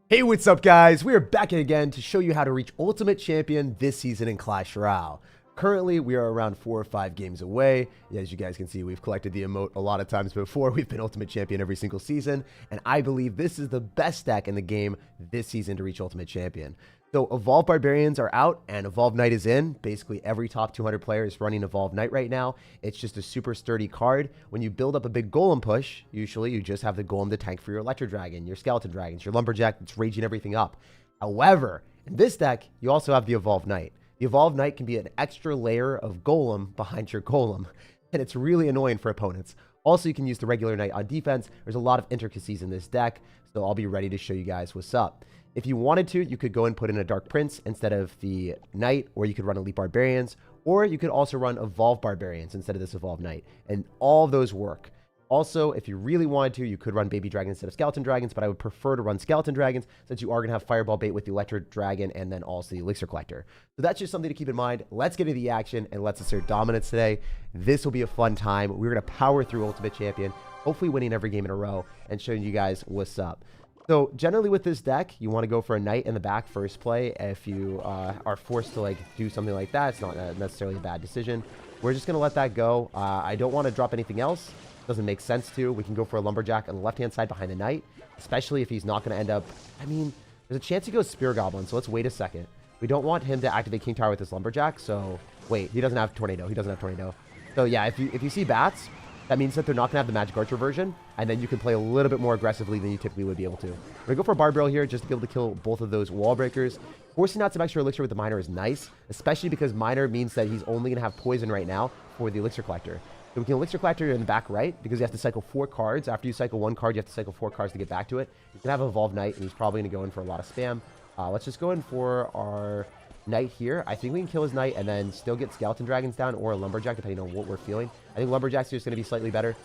Hey, what's up, guys? We are back again to show you how to reach Ultimate Champion this season in Clash Royale. Currently, we are around 4 or 5 games away. As you guys can see, we've collected the emote a lot of times before. We've been Ultimate Champion every single season, and I believe this is the best deck in the game this season to reach Ultimate Champion. So Evolved Barbarians are out and Evolved Knight is in. Basically every top 200 player is running Evolved Knight right now. It's just a super sturdy card. When you build up a big golem push, usually you just have the golem to tank for your Electro Dragon, your Skeleton Dragons, your Lumberjack that's raging everything up. However, in this deck, you also have the Evolved Knight. The Evolved Knight can be an extra layer of golem behind your golem, and it's really annoying for opponents. Also, you can use the regular Knight on defense. There's a lot of intricacies in this deck, so I'll be ready to show you guys what's up. If you wanted to, you could go and put in a Dark Prince instead of the Knight, or you could run Elite Barbarians, or you could also run Evolved Barbarians instead of this Evolved Knight, and all of those work. Also, if you really wanted to, you could run Baby Dragon instead of Skeleton Dragons, but I would prefer to run Skeleton Dragons since you are going to have Fireball Bait with the Electro Dragon and then also the Elixir Collector. So that's just something to keep in mind. Let's get into the action and let's assert dominance today. This will be a fun time. We're going to power through Ultimate Champion, hopefully winning every game in a row and showing you guys what's up. So generally with this deck, you want to go for a Knight in the back first play. If you are forced to do something like that, it's not necessarily a bad decision. We're just going to let that go. I don't want to drop anything else. Doesn't make sense to. We can go for a Lumberjack on the left-hand side behind the Knight, especially if he's not going to end up... I mean, there's a chance he goes Spear Goblin, so let's wait a second. We don't want him to activate King Tower with this Lumberjack, so... Wait, he doesn't have Tornado. He doesn't have Tornado. So yeah, if you see Bats, that means that they're not going to have the Magic Archer version, and then you can play a little bit more aggressively than you typically would be able to. We're going to go for a Barbarial here just to be able to kill both of those Wall Breakers. Forcing out some extra Elixir with the Miner is nice, especially because Miner means that he's only going to have Poison right now for the Elixir Collector. So we can Elixir Collector in the back right, because you have to cycle 4 cards. After you cycle 1 card, you have to cycle 4 cards to get back to it. You can have Evolved Knight, and he's probably going to go in for a lot of spam. Let's just go in for our Knight here. I think we can kill his Knight and then still get Skeleton Dragons down or a Lumberjack, depending on what we're feeling. I think Lumberjack's just going to be slightly better.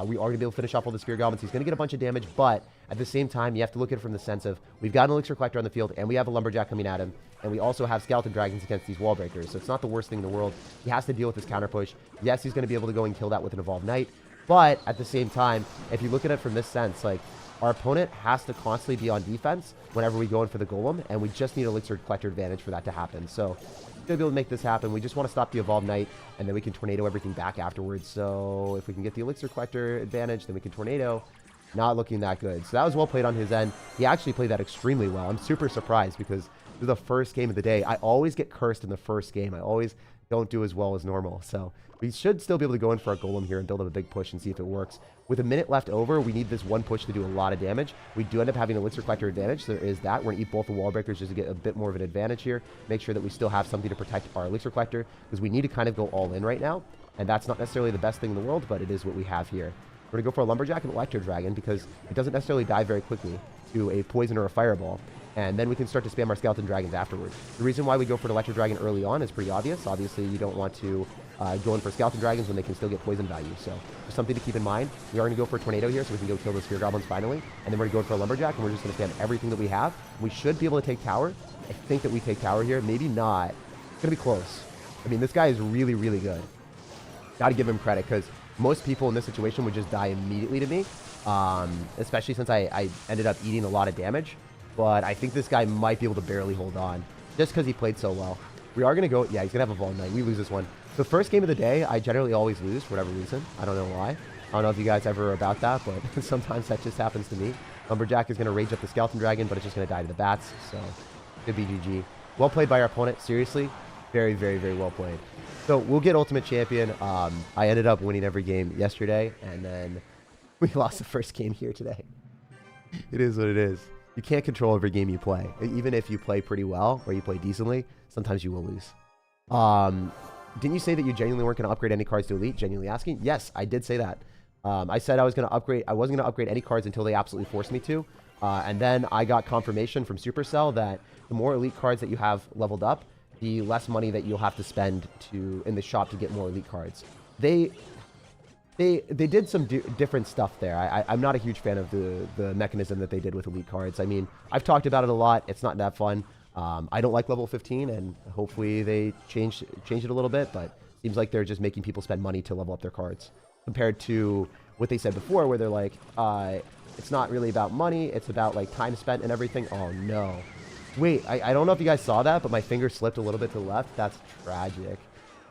We are going to be able to finish off all the Spear Goblins. He's going to get a bunch of damage, but at the same time, you have to look at it from the sense of we've got an Elixir Collector on the field, and we have a Lumberjack coming at him, and we also have Skeleton Dragons against these Wall Breakers, so it's not the worst thing in the world. He has to deal with this counter push. Yes, he's going to be able to go and kill that with an Evolved Knight, but at the same time, if you look at it from this sense, our opponent has to constantly be on defense whenever we go in for the Golem, and we just need Elixir Collector advantage for that to happen. So we're going to be able to make this happen. We just want to stop the Evolved Knight, and then we can Tornado everything back afterwards. So if we can get the Elixir Collector advantage, then we can Tornado. Not looking that good. So that was well played on his end. He actually played that extremely well. I'm super surprised because this is the first game of the day. I always get cursed in the first game. I always don't do as well as normal. So we should still be able to go in for a Golem here and build up a big push and see if it works. With a minute left over, we need this one push to do a lot of damage. We do end up having Elixir Collector advantage, so there is that. We're going to eat both the Wall Breakers just to get a bit more of an advantage here. Make sure that we still have something to protect our Elixir Collector, because we need to kind of go all in right now. And that's not necessarily the best thing in the world, but it is what we have here. We're going to go for a Lumberjack and Electro Dragon, because it doesn't necessarily die very quickly to a Poison or a Fireball. And then we can start to spam our Skeleton Dragons afterwards. The reason why we go for an Electro Dragon early on is pretty obvious. Obviously, you don't want to go in for Skeleton Dragons when they can still get poison value. So there's something to keep in mind. We are going to go for a Tornado here so we can go kill the Spear Goblins finally. And then we're going to go for a Lumberjack, and we're just going to spam everything that we have. We should be able to take Tower. I think that we take Tower here. Maybe not. It's going to be close. I mean, this guy is really, really good. Got to give him credit, because most people in this situation would just die immediately to me. Especially since I ended up eating a lot of damage. But I think this guy might be able to barely hold on, just because he played so well. We are going to go... Yeah, he's going to have a Evolved Knight. We lose this one. The first game of the day, I generally always lose for whatever reason. I don't know why. I don't know if you guys ever are about that, but sometimes that just happens to me. Lumberjack is going to rage up the Skeleton Dragon, but it's just going to die to the Bats. So, good BGG. Well played by our opponent. Seriously. Very, very, very well played. So, we'll get Ultimate Champion. I ended up winning every game yesterday, and then we lost the first game here today. It is what it is. You can't control every game you play. Even if you play pretty well or you play decently, sometimes you will lose. Didn't you say that you genuinely weren't going to upgrade any cards to Elite? Genuinely asking? Yes, I did say that. I said I was going to upgrade. I wasn't going to upgrade any cards until they absolutely forced me to. And then I got confirmation from Supercell that the more Elite cards that you have leveled up, the less money that you'll have to spend in the shop to get more Elite cards. They did some different stuff there. I'm not a huge fan of the mechanism that they did with Elite cards. I mean, I've talked about it a lot. It's not that fun. I don't like level 15, and hopefully they change it a little bit, but seems like they're just making people spend money to level up their cards compared to what they said before, where they're like, It's not really about money. It's about like time spent and everything. Oh no. Wait, I don't know if you guys saw that, but my finger slipped a little bit to the left. That's tragic.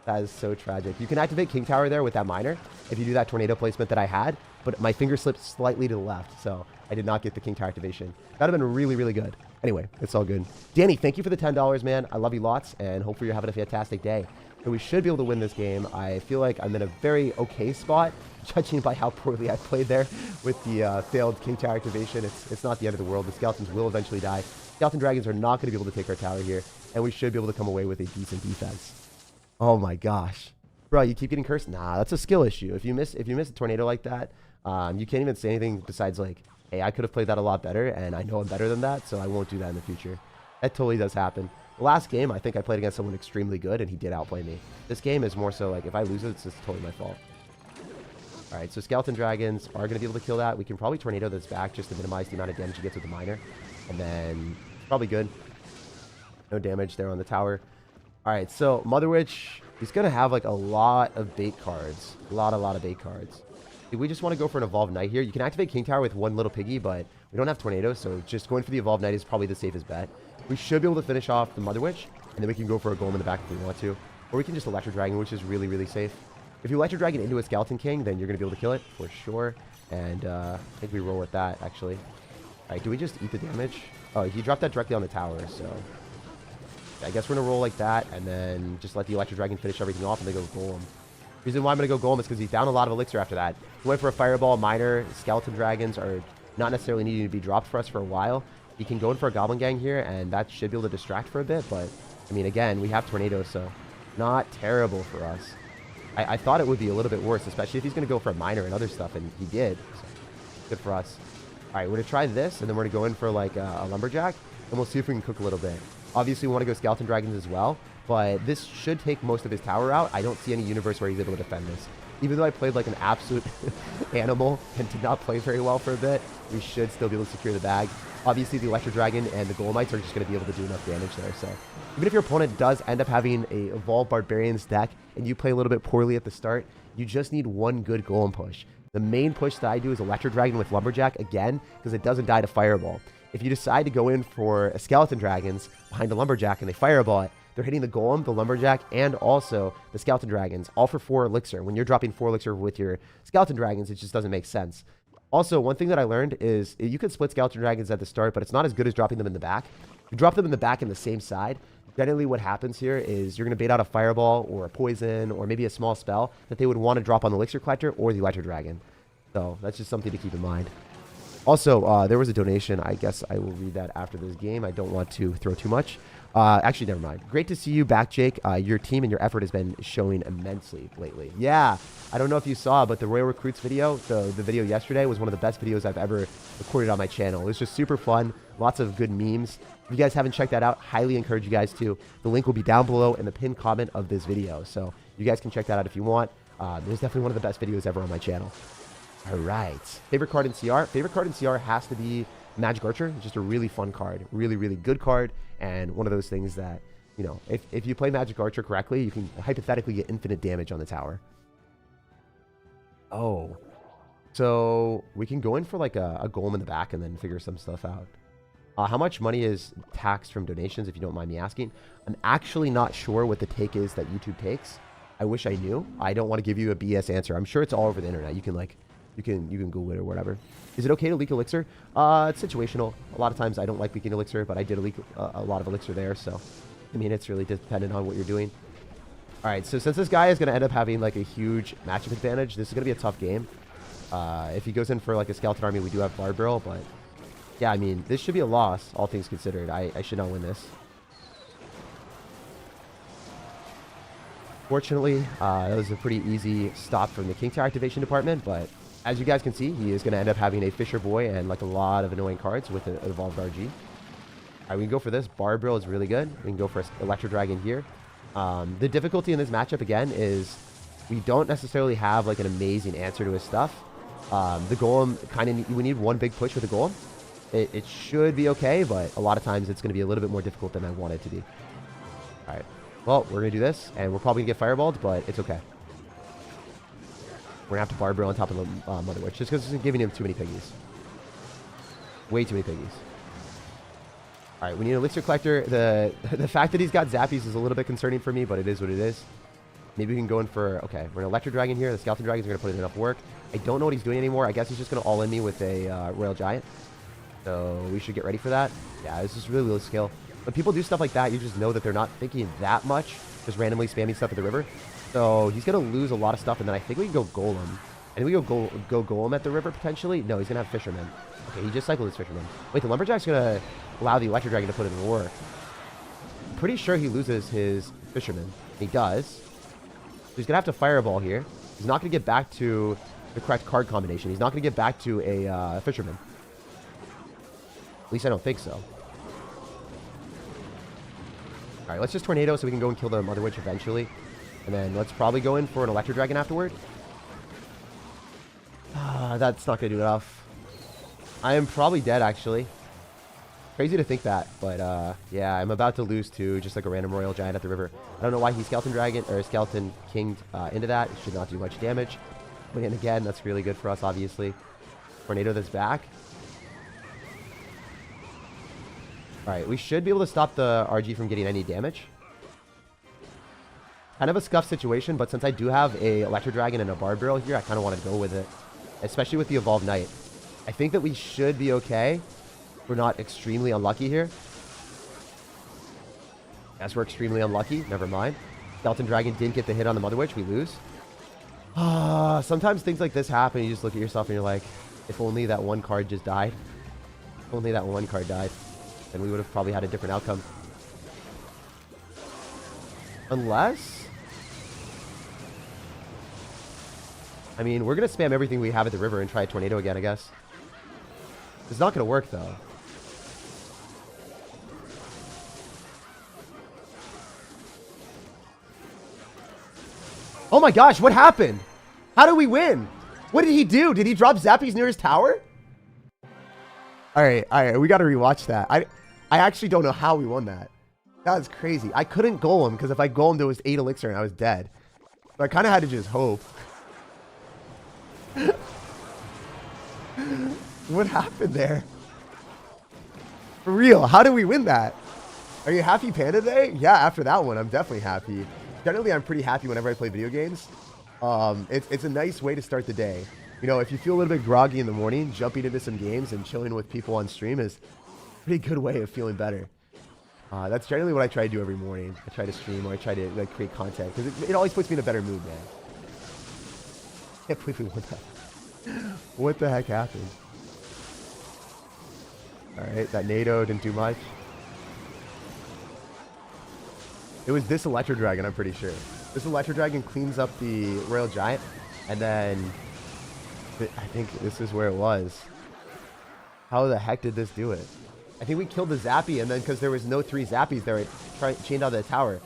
That is so tragic. You can activate King Tower there with that miner if you do that tornado placement that I had, but my finger slipped slightly to the left, so I did not get the King Tower activation. That would have been really, really good. Anyway, it's all good. Danny, thank you for the $10, man. I love you lots, and hopefully you're having a fantastic day. So we should be able to win this game. I feel like I'm in a very okay spot, judging by how poorly I played there with the failed King Tower activation. It's not the end of the world. The Skeletons will eventually die. Skeleton Dragons are not going to be able to take our tower here, and we should be able to come away with a decent defense. Oh my gosh. Bro, you keep getting cursed? Nah, that's a skill issue. If you miss a tornado like that, you can't even say anything besides like, hey, I could have played that a lot better, and I know I'm better than that, so I won't do that in the future. That totally does happen. The last game, I think I played against someone extremely good, and he did outplay me. This game is more so like, if I lose it, it's just totally my fault. All right, so Skeleton Dragons are going to be able to kill that. We can probably tornado this back just to minimize the amount of damage he gets with the miner. And then, probably good. No damage there on the tower. All right, so Mother Witch, he's going to have like a lot of bait cards. A lot of bait cards. Do we just want to go for an Evolved Knight here? You can activate King Tower with one little piggy, but we don't have Tornado, so just going for the Evolved Knight is probably the safest bet. We should be able to finish off the Mother Witch, and then we can go for a Golem in the back if we want to. Or we can just Electro Dragon, which is really, really safe. If you Electro Dragon into a Skeleton King, then you're going to be able to kill it for sure. And I think we roll with that, actually. All right, do we just eat the damage? Oh, he dropped that directly on the tower, so I guess we're going to roll like that, and then just let the Electro Dragon finish everything off, and then go Golem. The reason why I'm going to go Golem is because he's down a lot of Elixir after that. He went for a Fireball. Miner, Skeleton Dragons are not necessarily needing to be dropped for us for a while. He can go in for a Goblin Gang here, and that should be able to distract for a bit, but, I mean, again, we have Tornado, so not terrible for us. I thought it would be a little bit worse, especially if he's going to go for a Miner and other stuff, and he did. So good for us. All right, we're going to try this, and then we're going to go in for, like, a Lumberjack, and we'll see if we can cook a little bit. Obviously, we want to go Skeleton Dragons as well, but this should take most of his tower out. I don't see any universe where he's able to defend this. Even though I played like an absolute animal and did not play very well for a bit, we should still be able to secure the bag. Obviously, the Electro Dragon and the Golemites are just going to be able to do enough damage there. So even if your opponent does end up having a Evolved Barbarians deck and you play a little bit poorly at the start, you just need one good Golem push. The main push that I do is Electro Dragon with Lumberjack, again, because it doesn't die to Fireball. If you decide to go in for a Skeleton Dragons behind a Lumberjack and they Fireball it, they're hitting the Golem, the Lumberjack, and also the Skeleton Dragons, all for 4 Elixir. When you're dropping 4 Elixir with your Skeleton Dragons, it just doesn't make sense. Also, one thing that I learned is you can split Skeleton Dragons at the start, but it's not as good as dropping them in the back. If you drop them in the back in the same side, generally what happens here is you're going to bait out a Fireball or a Poison or maybe a small spell that they would want to drop on the Elixir Collector or the Electro Dragon. So that's just something to keep in mind. Also, there was a donation. I guess I will read that after this game. I don't want to throw too much. Actually, never mind. Great to see you back, Jake. Your team and your effort has been showing immensely lately. Yeah, I don't know if you saw, but the Royal Recruits video, the video yesterday, was one of the best videos I've ever recorded on my channel. It was just super fun. Lots of good memes. If you guys haven't checked that out, highly encourage you guys to. The link will be down below in the pinned comment of this video. So you guys can check that out if you want. It was definitely one of the best videos ever on my channel. All right. Favorite card in CR? Favorite card in CR has to be Magic Archer. Just a really fun card. Really, really good card. And one of those things that, you know, if you play Magic Archer correctly, you can hypothetically get infinite damage on the tower. Oh. So we can go in for like a Golem in the back and then figure some stuff out. How much money is taxed from donations, if you don't mind me asking? I'm actually not sure what the take is that YouTube takes. I wish I knew. I don't want to give you a BS answer. I'm sure it's all over the internet. You can like... You can Google it or whatever. Is it okay to leak Elixir? It's situational. A lot of times I don't like leaking Elixir, but I did leak a lot of Elixir there. So, I mean, it's really dependent on what you're doing. All right, so since this guy is going to end up having like a huge matchup advantage, this is going to be a tough game. If he goes in for like a Skeleton Army, we do have Barb Barrel, but yeah, I mean, this should be a loss, all things considered. I should not win this. Fortunately, that was a pretty easy stop from the King Tower activation department, but as you guys can see, he is going to end up having a Fisher Boy and like a lot of annoying cards with an Evolved RG. All right, we can go for this. Barb Barrel is really good. We can go for Electro Dragon here. The difficulty in this matchup, again, is we don't necessarily have like an amazing answer to his stuff. The Golem, we need one big push with the Golem. It should be okay, but a lot of times it's going to be a little bit more difficult than I want it to be. All right. Well, we're going to do this, and we're probably going to get Fireballed, but it's okay. We're going to have to Barb Barrel on top of the Mother Witch, just because it's giving him too many piggies. Way too many piggies. All right, we need an elixir collector. The fact that he's got zappies is a little bit concerning for me, but it is what it is. Maybe we can go in for... Okay, we're an electro dragon here. The skeleton dragons are going to put in enough work. I don't know what he's doing anymore. I guess he's just going to all in me with a royal giant. So we should get ready for that. Yeah, this is really low skill. When people do stuff like that, you just know that they're not thinking that much. Just randomly spamming stuff at the river. So he's going to lose a lot of stuff, and then I think we can go golem. And we go golem at the river, potentially. No, he's going to have fisherman. Okay, he just cycled his fisherman. Wait, the lumberjack's going to allow the electro dragon to put in the work. I'm pretty sure he loses his fisherman. He does. So he's going to have to fireball here. He's not going to get back to the correct card combination. He's not going to get back to a fisherman. At least I don't think so. Alright, let's just tornado so we can go and kill the Mother Witch eventually. And then let's probably go in for an electro dragon afterward. That's not going to do enough. I am probably dead, actually. Crazy to think that, but yeah, I'm about to lose to just like a random royal giant at the river. I don't know why he skeleton dragon or skeleton kinged into that. It should not do much damage. But then again, that's really good for us, obviously. Tornado that's back. Alright, we should be able to stop the RG from getting any damage. Kind of a scuffed situation, but since I do have a electro dragon and a bard barrel here, I kind of want to go with it. Especially with the evolved knight. I think that we should be okay. We're not extremely unlucky here. Yes, we're extremely unlucky. Never mind. Skeleton dragon didn't get the hit on the Mother Witch. We lose. Sometimes things like this happen. You just look at yourself and you're like, if only that one card just died. If only that one card died. Then we would have probably had a different outcome. Unless... I mean, we're going to spam everything we have at the river and try a tornado again, I guess. It's not going to work, though. Oh my gosh, what happened? How did we win? What did he do? Did he drop zappies near his tower? Alright, we got to rewatch that. I actually don't know how we won that. That was crazy. I couldn't golem, because if I golemed, there was 8 elixir and I was dead. So I kind of had to just hope. What happened there? For real, how did we win that? Are you happy, Panda, today? Yeah, after that one, I'm definitely happy. Generally, I'm pretty happy whenever I play video games. It's a nice way to start the day. You know, if you feel a little bit groggy in the morning, jumping into some games and chilling with people on stream is a pretty good way of feeling better. That's generally what I try to do every morning. I try to stream or I try to like create content because it always puts me in a better mood, man. I can't believe we won that. What the heck happened? Alright, that NATO didn't do much. It was this electro dragon, I'm pretty sure. This electro dragon cleans up the royal giant, and then I think this is where it was. How the heck did this do it? I think we killed the zappy, and then because there was no 3 zappies there, it chained out the tower.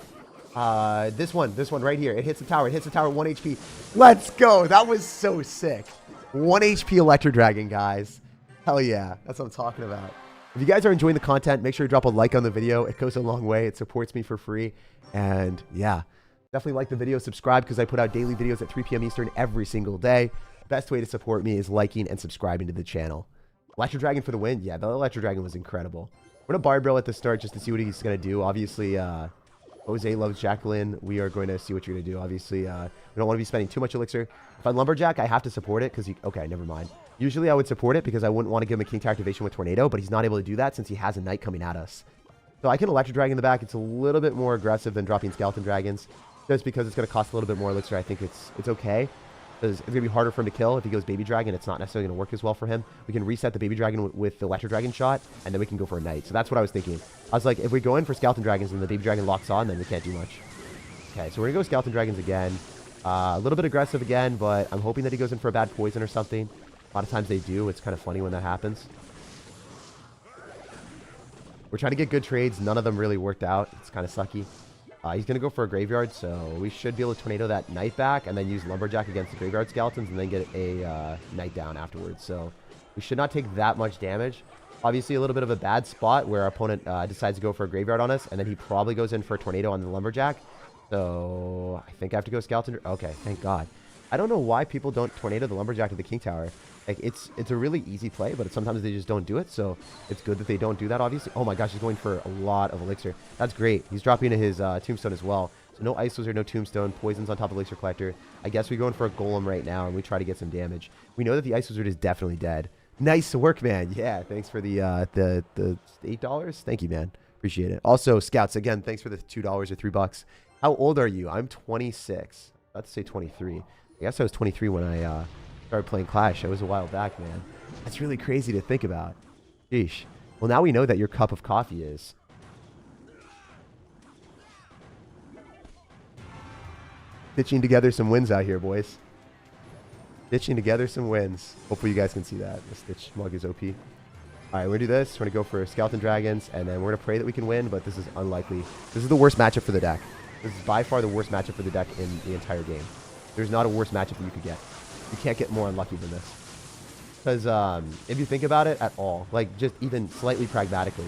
This one right here. It hits the tower. It hits the tower, 1 HP. Let's go. That was so sick. 1 HP electro dragon, guys. Hell yeah. That's what I'm talking about. If you guys are enjoying the content, make sure to drop a like on the video. It goes a long way. It supports me for free. And yeah, definitely like the video. Subscribe because I put out daily videos at 3 p.m. Eastern every single day. Best way to support me is liking and subscribing to the channel. Electro Dragon for the win. Yeah, the Electro Dragon was incredible. We're going to Bard Barrel at the start just to see what he's going to do. Obviously, Jose loves Jacqueline. We are going to see what you're going to do. Obviously, we don't want to be spending too much elixir. If I Lumberjack, I have to support it because okay, never mind. Usually I would support it because I wouldn't want to give him a King Tower activation with Tornado, but he's not able to do that since he has a Knight coming at us. So I can Electro Dragon in the back. It's a little bit more aggressive than dropping Skeleton Dragons. Just because it's going to cost a little bit more elixir, I think it's okay. Because it's going to be harder for him to kill. If he goes Baby Dragon, it's not necessarily going to work as well for him. We can reset the Baby Dragon with the Electro Dragon shot, and then we can go for a Knight. So that's what I was thinking. I was like, if we go in for Skeleton Dragons and the Baby Dragon locks on, then we can't do much. Okay, so we're going to go Skeleton Dragons again. A little bit aggressive again, but I'm hoping that he goes in for a bad poison or something. A lot of times they do. It's kind of funny when that happens. We're trying to get good trades. None of them really worked out. It's kind of sucky. He's going to go for a Graveyard, so we should be able to Tornado that Knight back and then use Lumberjack against the Graveyard Skeletons and then get a Knight down afterwards. So we should not take that much damage. Obviously, a little bit of a bad spot where our opponent decides to go for a Graveyard on us, and then he probably goes in for a Tornado on the Lumberjack. So I think I have to go Skeleton. Okay, thank God. I don't know why people don't tornado the lumberjack to the king tower. Like, it's a really easy play, but sometimes they just don't do it. So it's good that they don't do that, obviously. Oh my gosh, he's going for a lot of elixir. That's great. He's dropping into his tombstone as well. So no ice wizard, no tombstone, poisons on top of elixir collector. I guess we go in for a golem right now, and we try to get some damage. We know that the ice wizard is definitely dead. Nice work, man. Yeah, thanks for the $8. Thank you, man. Appreciate it. Also, scouts, again, thanks for the $2 or $3. How old are you? I'm 26. About to say 23. I guess I was 23 when I started playing Clash. That was a while back, man. That's really crazy to think about. Sheesh. Well, now we know that your cup of coffee is... stitching together some wins out here, boys. Stitching together some wins. Hopefully you guys can see that. The Stitch mug is OP. All right, we're going to do this. We're going to go for Skeleton Dragons, and then we're going to pray that we can win, but this is unlikely. This is the worst matchup for the deck. This is by far the worst matchup for the deck in the entire game. There's not a worse matchup that you could get. You can't get more unlucky than this. Because if you think about it at all, like just even slightly pragmatically,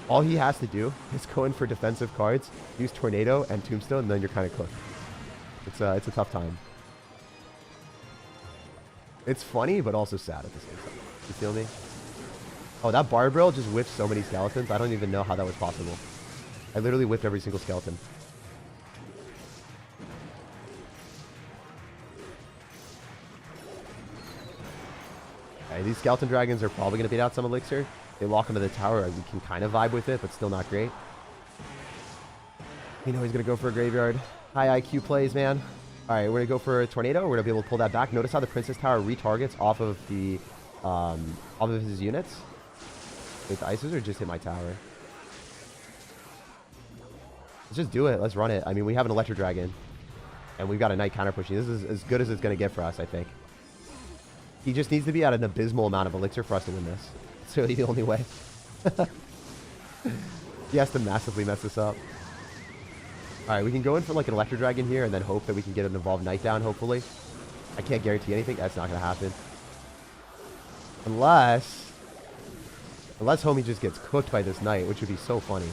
all he has to do is go in for defensive cards, use Tornado and Tombstone, and then you're kind of cooked. It's a tough time. It's funny, but also sad at the same time. You feel me? Oh, that Barbaril just whiffed so many skeletons. I don't even know how that was possible. I literally whiffed every single skeleton. Okay, these skeleton dragons are probably going to beat out some elixir. They lock into the tower. We can kind of vibe with it, but still not great. You know he's going to go for a graveyard. High IQ plays, man. All right, we're going to go for a tornado. We're going to be able to pull that back. Notice how the Princess Tower retargets off of the off of his units. Wait, the ices or just hit my tower? Let's just do it. Let's run it. I mean, we have an Electro Dragon, and we've got a Knight counter pushing. This is as good as it's going to get for us, I think. He just needs to be at an abysmal amount of elixir for us to win this. It's really the only way. He has to massively mess this up. All right, we can go in for like an Electro Dragon here and then hope that we can get an Evolved Knight down, hopefully. I can't guarantee anything. That's not going to happen. Unless homie just gets cooked by this Knight, which would be so funny.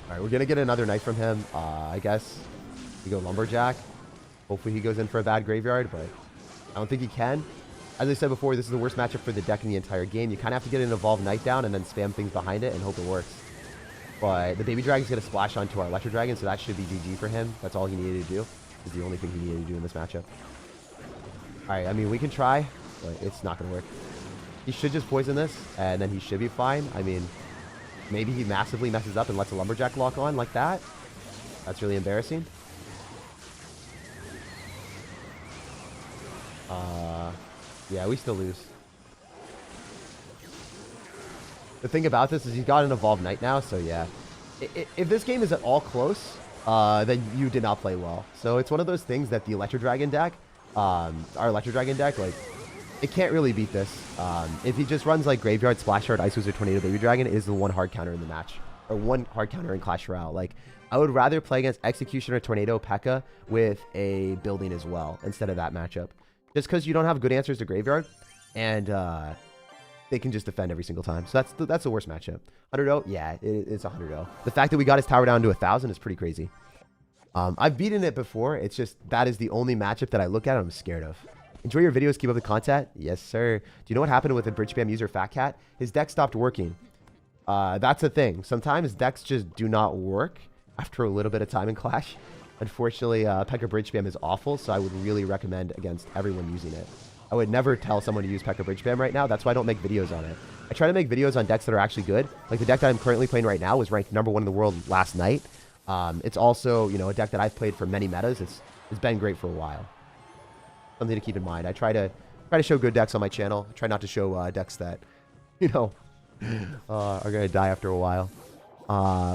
All right, we're going to get another Knight from him, I guess. We go Lumberjack. Hopefully he goes in for a bad graveyard, but I don't think he can. As I said before, this is the worst matchup for the deck in the entire game. You kind of have to get an Evolved Knight down and then spam things behind it and hope it works. But the Baby Dragon's going to splash onto our Electro Dragon, so that should be GG for him. That's all he needed to do. Is the only thing he needed to do in this matchup. Alright, I mean, we can try, but it's not going to work. He should just poison this, and then he should be fine. I mean, maybe he massively messes up and lets a Lumberjack lock on like that. That's really embarrassing. Yeah, we still lose. The thing about this is he's got an Evolved Knight now, so yeah. If this game is at all close, then you did not play well. So it's one of those things that the Electro Dragon deck, our Electro Dragon deck, like, it can't really beat this. If he just runs like Graveyard, Splash Shard, Ice Wizard, Tornado, Baby Dragon, it is the one hard counter in the match. Or one hard counter in Clash Royale. Like, I would rather play against Executioner, Tornado, P.E.K.K.A. with a building as well, instead of that matchup. Just because you don't have good answers to Graveyard, and they can just defend every single time. So that's the worst matchup. 100-0? Yeah, it's 100-0. The fact that we got his tower down to 1,000 is pretty crazy. I've beaten it before. It's just that is the only matchup that I look at and I'm scared of. Enjoy your videos. Keep up the content. Yes, sir. Do you know what happened with the Bridge Spam user Fat Cat? His deck stopped working. That's a thing. Sometimes decks just do not work after a little bit of time in Clash. Unfortunately, P.E.K.K.A. Bridge Spam is awful, so I would really recommend against everyone using it. I would never tell someone to use P.E.K.K.A. Bridge Spam right now. That's why I don't make videos on it. I try to make videos on decks that are actually good. Like the deck that I'm currently playing right now was ranked #1 in the world last night. It's also, you know, a deck that I've played for many metas. It's been great for a while. Something to keep in mind. I try to show good decks on my channel. I try not to show decks that, you know, are going to die after a while.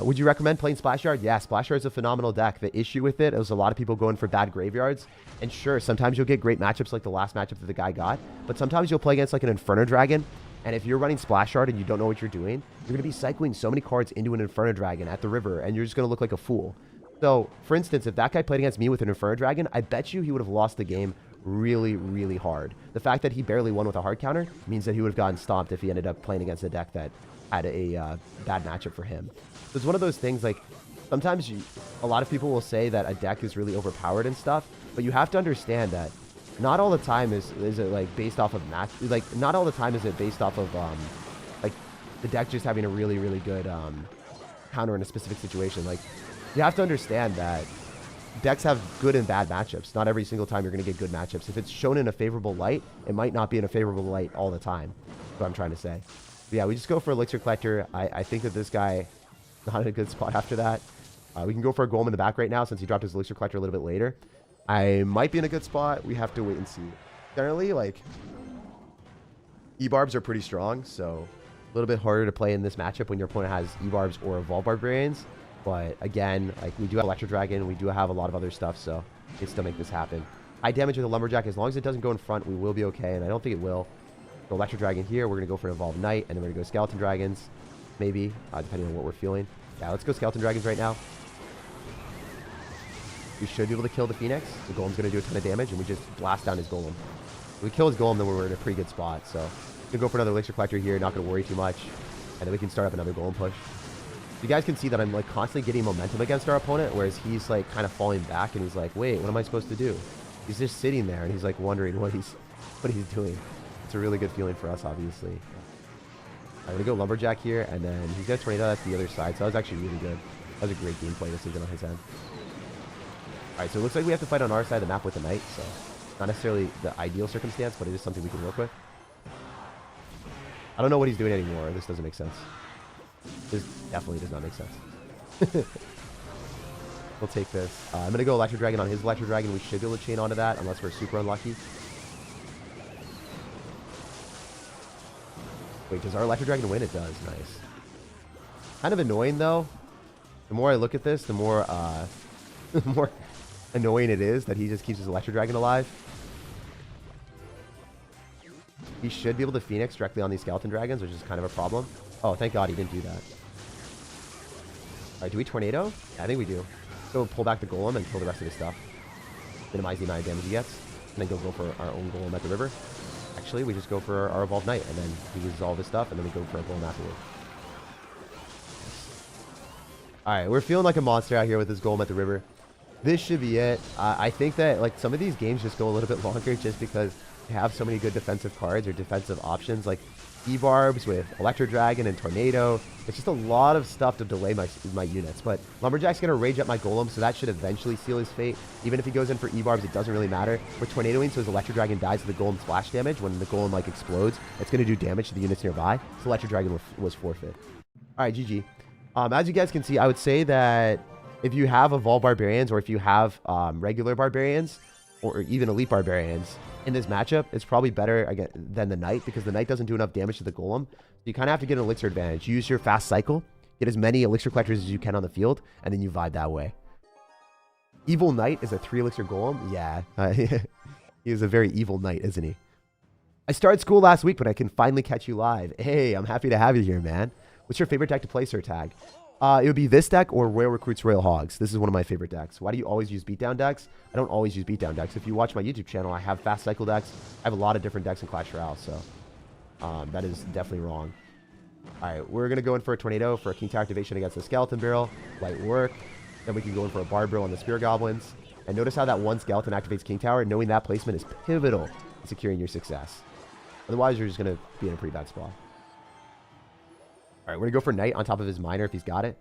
Would you recommend playing Splash Yard? Yeah, Splash Yard is a phenomenal deck. The issue with it is a lot of people going for bad graveyards. And sure, sometimes you'll get great matchups like the last matchup that the guy got. But sometimes you'll play against like an Inferno Dragon. And if you're running Splash Yard and you don't know what you're doing, you're going to be cycling so many cards into an Inferno Dragon at the river. And you're just going to look like a fool. So, for instance, if that guy played against me with an Inferno Dragon, I bet you he would have lost the game really, really hard. The fact that he barely won with a hard counter means that he would have gotten stomped if he ended up playing against a deck that had a bad matchup for him. So it's one of those things, like, sometimes a lot of people will say that a deck is really overpowered and stuff, but you have to understand that not all the time is it like based off of match. Like not all the time is it based off of like the deck just having a really good counter in a specific situation. Like you have to understand that decks have good and bad matchups. Not every single time you're going to get good matchups. If it's shown in a favorable light, it might not be in a favorable light all the time. That's what I'm trying to say. But yeah, we just go for Elixir Collector. I think that this guy not in a good spot after that. We can go for a golem in the back right now since he dropped his Elixir Collector a little bit later. I might be in a good spot. We have to wait and see. Generally, like, E-Barbs are pretty strong, so a little bit harder to play in this matchup when your opponent has E-Barbs or Evolve Barbarians. But again, like, we do have Electro Dragon, we do have a lot of other stuff, so we can still make this happen. High damage with a Lumberjack, as long as it doesn't go in front, we will be okay, and I don't think it will. So Electro Dragon here, we're going to go for an Evolved Knight, and then we're going to go Skeleton Dragons, maybe, depending on what we're feeling. Yeah, let's go Skeleton Dragons right now. We should be able to kill the Phoenix. The Golem's going to do a ton of damage, and we just blast down his Golem. If we kill his Golem, then we're in a pretty good spot, so we can go for another Elixir Collector here, not going to worry too much, and then we can start up another Golem push. You guys can see that I'm like constantly getting momentum against our opponent, whereas he's like kind of falling back and he's like, wait, what am I supposed to do? He's just sitting there and he's like wondering what he's doing. It's a really good feeling for us, obviously. I'm gonna go Lumberjack here, and then he's got Tornado. That's the other side, so that was actually really good. That was a great gameplay decision on his end. All right, so it looks like we have to fight on our side of the map with the Knight, so not necessarily the ideal circumstance, but it is something we can work with. I don't know what he's doing anymore. This doesn't make sense. This definitely does not make sense. We'll take this. I'm going to go Electro Dragon on his Electro Dragon. We should be able to chain onto that unless we're super unlucky. Wait, does our Electro Dragon win? It does. Nice. Kind of annoying, though. The more I look at this, the more, the more annoying it is that he just keeps his Electro Dragon alive. He should be able to Phoenix directly on these Skeleton Dragons, which is kind of a problem. Oh, thank God he didn't do that. All right, do we Tornado? Yeah, I think we do. So pull back the Golem and kill the rest of his stuff. Minimize the amount of damage he gets. And then go for our own Golem at the river. Actually, we just go for our Evolved Knight, and then he uses all this stuff, and then we go for a Golem afterward. All right, we're feeling like a monster out here with this Golem at the river. This should be it. I think that like some of these games just go a little bit longer just because they have so many good defensive cards or defensive options, like E-Barbs with Electro Dragon and Tornado. It's just a lot of stuff to delay my units. But Lumberjack's going to rage up my Golem, so that should eventually seal his fate. Even if he goes in for E-Barbs, it doesn't really matter. We're Tornadoing, so his Electro Dragon dies to the Golem splash damage. When the Golem like explodes, it's going to do damage to the units nearby. So Electro Dragon was forfeit. All right, GG. As you guys can see, I would say that if you have Evolved Barbarians, or if you have regular Barbarians, or even Elite Barbarians, in this matchup, it's probably better again than the Knight, because the Knight doesn't do enough damage to the Golem. So you kind of have to get an Elixir advantage. Use your fast cycle, get as many Elixir Collectors as you can on the field, and then you vibe that way. Evil Knight is a 3 Elixir Golem? Yeah. He is a very evil Knight, isn't he? I started school last week, but I can finally catch you live. Hey, I'm happy to have you here, man. What's your favorite deck to play, SirTag? It would be this deck or Royal Recruits Royal Hogs. This is one of my favorite decks. Why do you always use beatdown decks? I don't always use beatdown decks. If you watch my YouTube channel, I have fast cycle decks. I have a lot of different decks in Clash Royale, so that is definitely wrong. All right, we're going to go in for a Tornado for a King Tower activation against the Skeleton Barrel. Light work. Then we can go in for a Barb Barrel on the Spear Goblins. And notice how that one Skeleton activates King Tower. Knowing that placement is pivotal in securing your success. Otherwise, you're just going to be in a pretty bad spot. All right, we're going to go for Knight on top of his Miner if he's got it.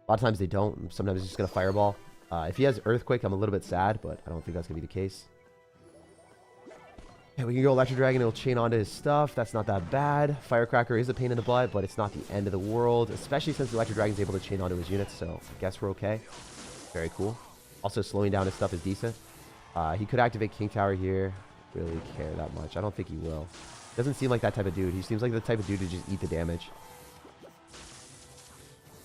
A lot of times they don't. Sometimes he's just going to Fireball. If he has Earthquake, I'm a little bit sad, but I don't think that's going to be the case. Yeah, we can go Electro Dragon. It'll chain onto his stuff. That's not that bad. Firecracker is a pain in the butt, but it's not the end of the world, especially since the Electro Dragon's able to chain onto his units, so I guess we're okay. Very cool. Also, slowing down his stuff is decent. He could activate King Tower here. Really care that much. I don't think he will. Doesn't seem like that type of dude. He seems like the type of dude to just eat the damage.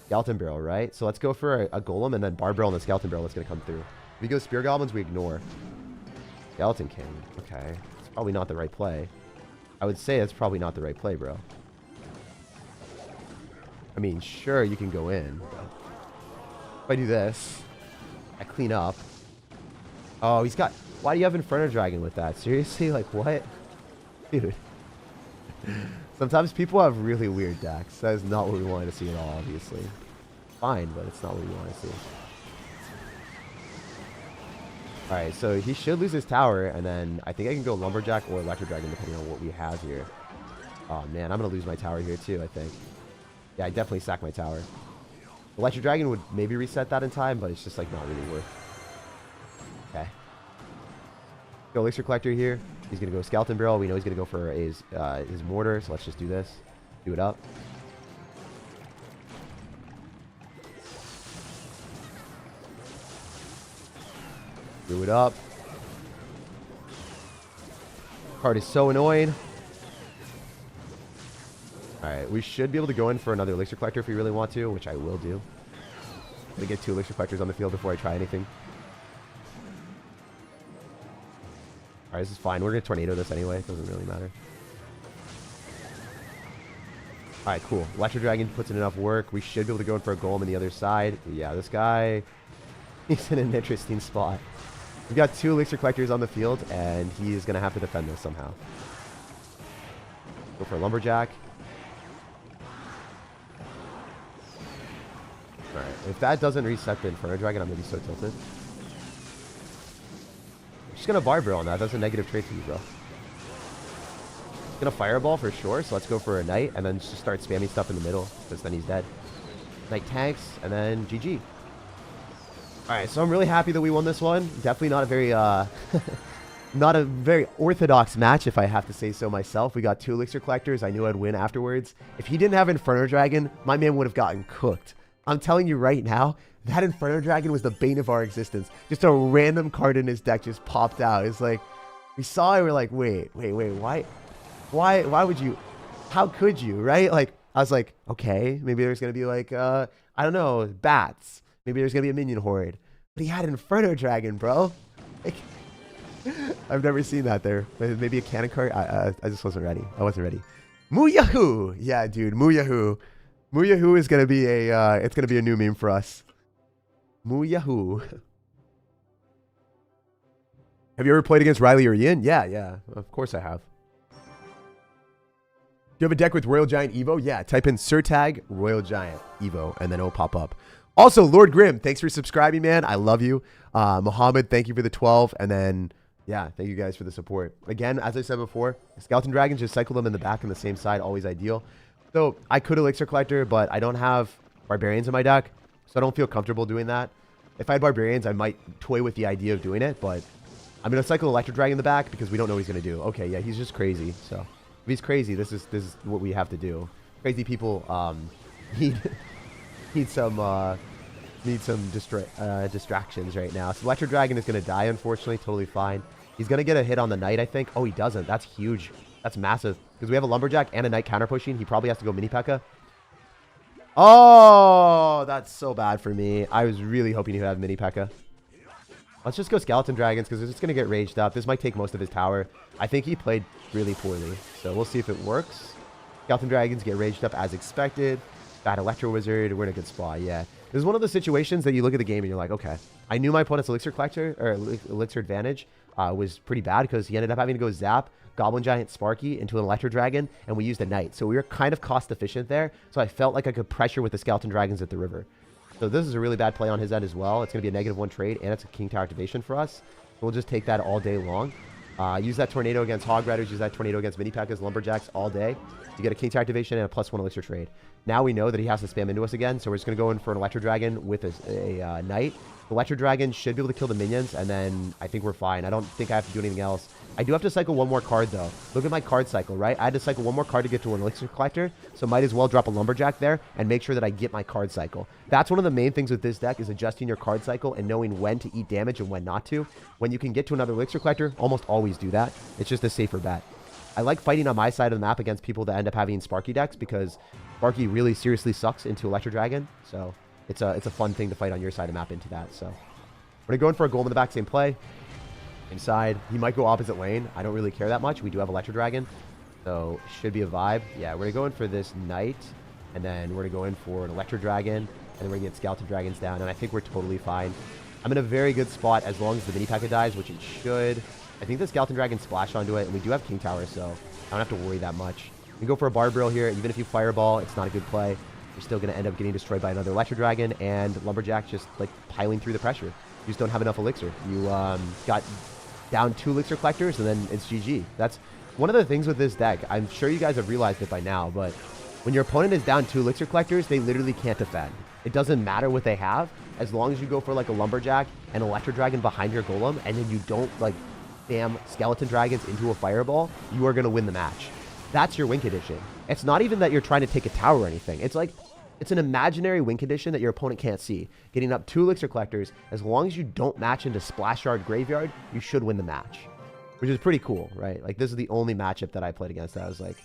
Skeleton Barrel, right? So let's go for a Golem and then Barb Barrel and the Skeleton Barrel that's going to come through. If we go Spear Goblins, we ignore. Skeleton King. Okay. It's probably not the right play. I would say it's probably not the right play, bro. I mean, sure, you can go in. But if I do this, I clean up. Oh, he's got... Why do you have Inferno Dragon with that? Seriously? Like, what? Dude. Sometimes people have really weird decks. That is not what we wanted to see at all, obviously. fine, but it's not what we want to see. Alright, so he should lose his tower, and then I think I can go Lumberjack or Electro Dragon depending on what we have here. Oh man, I'm going to lose my tower here too, I think. Yeah, I definitely sack my tower. Electro Dragon would maybe reset that in time, but it's just like not really worth. Okay. Go Elixir Collector here. He's going to go Skeleton Barrel. We know he's going to go for his Mortar, so let's just do this. Do it up. Do it up. Card is so annoying. Alright, we should be able to go in for another Elixir Collector if we really want to, which I will do. I'm going to get 2 Elixir Collectors on the field before I try anything. Alright, this is fine. We're going to Tornado this anyway. It doesn't really matter. Alright, cool. Electro Dragon puts in enough work. We should be able to go in for a Golem on the other side. But yeah, this guy, he's in an interesting spot. We've got 2 Elixir Collectors on the field, and he is going to have to defend this somehow. Go for a Lumberjack. Alright, if that doesn't reset the Inferno Dragon, I'm going to be so tilted. I'm just going to Bar Barrel on that. That's a negative trait for you, bro. Going to Fireball for sure, so let's go for a Knight, and then just start spamming stuff in the middle, because then he's dead. Knight tanks, and then GG. Alright, so I'm really happy that we won this one. Definitely not a very, not a very orthodox match, if I have to say so myself. We got 2 Elixir Collectors. I knew I'd win afterwards. If he didn't have Inferno Dragon, my man would have gotten cooked. I'm telling you right now, that Inferno Dragon was the bane of our existence. Just a random card in his deck just popped out. It's like, we saw it, we're like, wait, why would you, how could you, right? Like, I was like, okay, maybe there's going to be like, I don't know, bats. Maybe there's going to be a minion horde. But he had Inferno Dragon, bro. Like, I've never seen that there. Maybe a cannon card? I just wasn't ready. I wasn't ready. Moo-Yahoo! Yeah, dude, Moo-Yahoo. Moo-Yahoo is going to be a, it's going to be a new meme for us. Moo-Yahoo. Have you ever played against Riley or Ian? Yeah, of course I have. Do you have a deck with Royal Giant Evo? Yeah, type in SirTag Royal Giant Evo, and then it'll pop up. Also, Lord Grim, thanks for subscribing, man. I love you. Mohammed, thank you for the 12. And then, yeah, thank you guys for the support. Again, as I said before, Skeleton Dragons, just cycle them in the back on the same side, always ideal. So I could Elixir Collector, but I don't have Barbarians in my deck, so I don't feel comfortable doing that. If I had Barbarians, I might toy with the idea of doing it, but I'm going to cycle Electro Dragon in the back because we don't know what he's going to do. Okay, yeah, he's just crazy. So if he's crazy, this is what we have to do. Crazy people need some distractions right now. So Electro Dragon is going to die, unfortunately. Totally fine. He's going to get a hit on the Knight, I think. Oh, he doesn't. That's huge. That's massive. Because we have a Lumberjack and a Knight counter pushing. He probably has to go Mini P.E.K.K.A. Oh, that's so bad for me. I was really hoping he would have Mini P.E.K.K.A. Let's just go Skeleton Dragons because it's just going to get raged up. This might take most of his tower. I think he played really poorly. So we'll see if it works. Skeleton Dragons get raged up as expected. Bad Electro Wizard. We're in a good spot. Yeah. This is one of the situations that you look at the game and you're like, okay, I knew my opponent's Elixir Collector or Elixir advantage was pretty bad because he ended up having to go Zap Goblin Giant Sparky into an Electro Dragon, and we used a Knight. So we were kind of cost efficient there. So I felt like I could pressure with the Skeleton Dragons at the river. So this is a really bad play on his end as well. It's going to be a -1 trade, and it's a King Tower activation for us. We'll just take that all day long. Use that Tornado against Hog Riders, use that Tornado against Mini P.E.K.K.As, Lumberjacks all day. You get a King Tower activation and a +1 Elixir trade. Now we know that he has to spam into us again, so we're just going to go in for an Electro Dragon with a Knight. The Electro Dragon should be able to kill the minions, and then I think we're fine. I don't think I have to do anything else. I do have to cycle one more card, though. Look at my card cycle, right? I had to cycle one more card to get to an Elixir Collector, so might as well drop a Lumberjack there and make sure that I get my card cycle. That's one of the main things with this deck is adjusting your card cycle and knowing when to eat damage and when not to. When you can get to another Elixir Collector, almost always do that. It's just a safer bet. I like fighting on my side of the map against people that end up having Sparky decks because Sparky really seriously sucks into Electro Dragon, so it's a fun thing to fight on your side of the map into that. So we're going to go in for a Golem in the back, same play. Inside, he might go opposite lane. I don't really care that much. We do have Electro Dragon, so should be a vibe. Yeah, we're going to go in for this Knight, and then we're going to go in for an Electro Dragon, and then we're going to get Skeleton Dragons down, and I think we're totally fine. I'm in a very good spot as long as the Mini P.E.K.K.A. dies, which it should. I think the Skeleton Dragon splashed onto it, and we do have King Tower, so I don't have to worry that much. We can go for a Bar Barrel here. Even if you Fireball, it's not a good play. you're still going to end up getting destroyed by another Electro Dragon and Lumberjack just like piling through the pressure. You just don't have enough elixir. You got down 2 elixir collectors and then it's GG. That's one of the things with this deck. I'm sure you guys have realized it by now, but when your opponent is down 2 elixir collectors, they literally can't defend. It doesn't matter what they have, as long as you go for like a Lumberjack and Electro Dragon behind your Golem, and then you don't like spam Skeleton Dragons into a Fireball, you are going to win the match. That's your win condition. It's not even that you're trying to take a tower or anything. It's like, it's an imaginary win condition that your opponent can't see. Getting up 2 elixir collectors, as long as you don't match into Splash Yard Graveyard, you should win the match. Which is pretty cool, right? Like, this is the only matchup that I played against that I was like,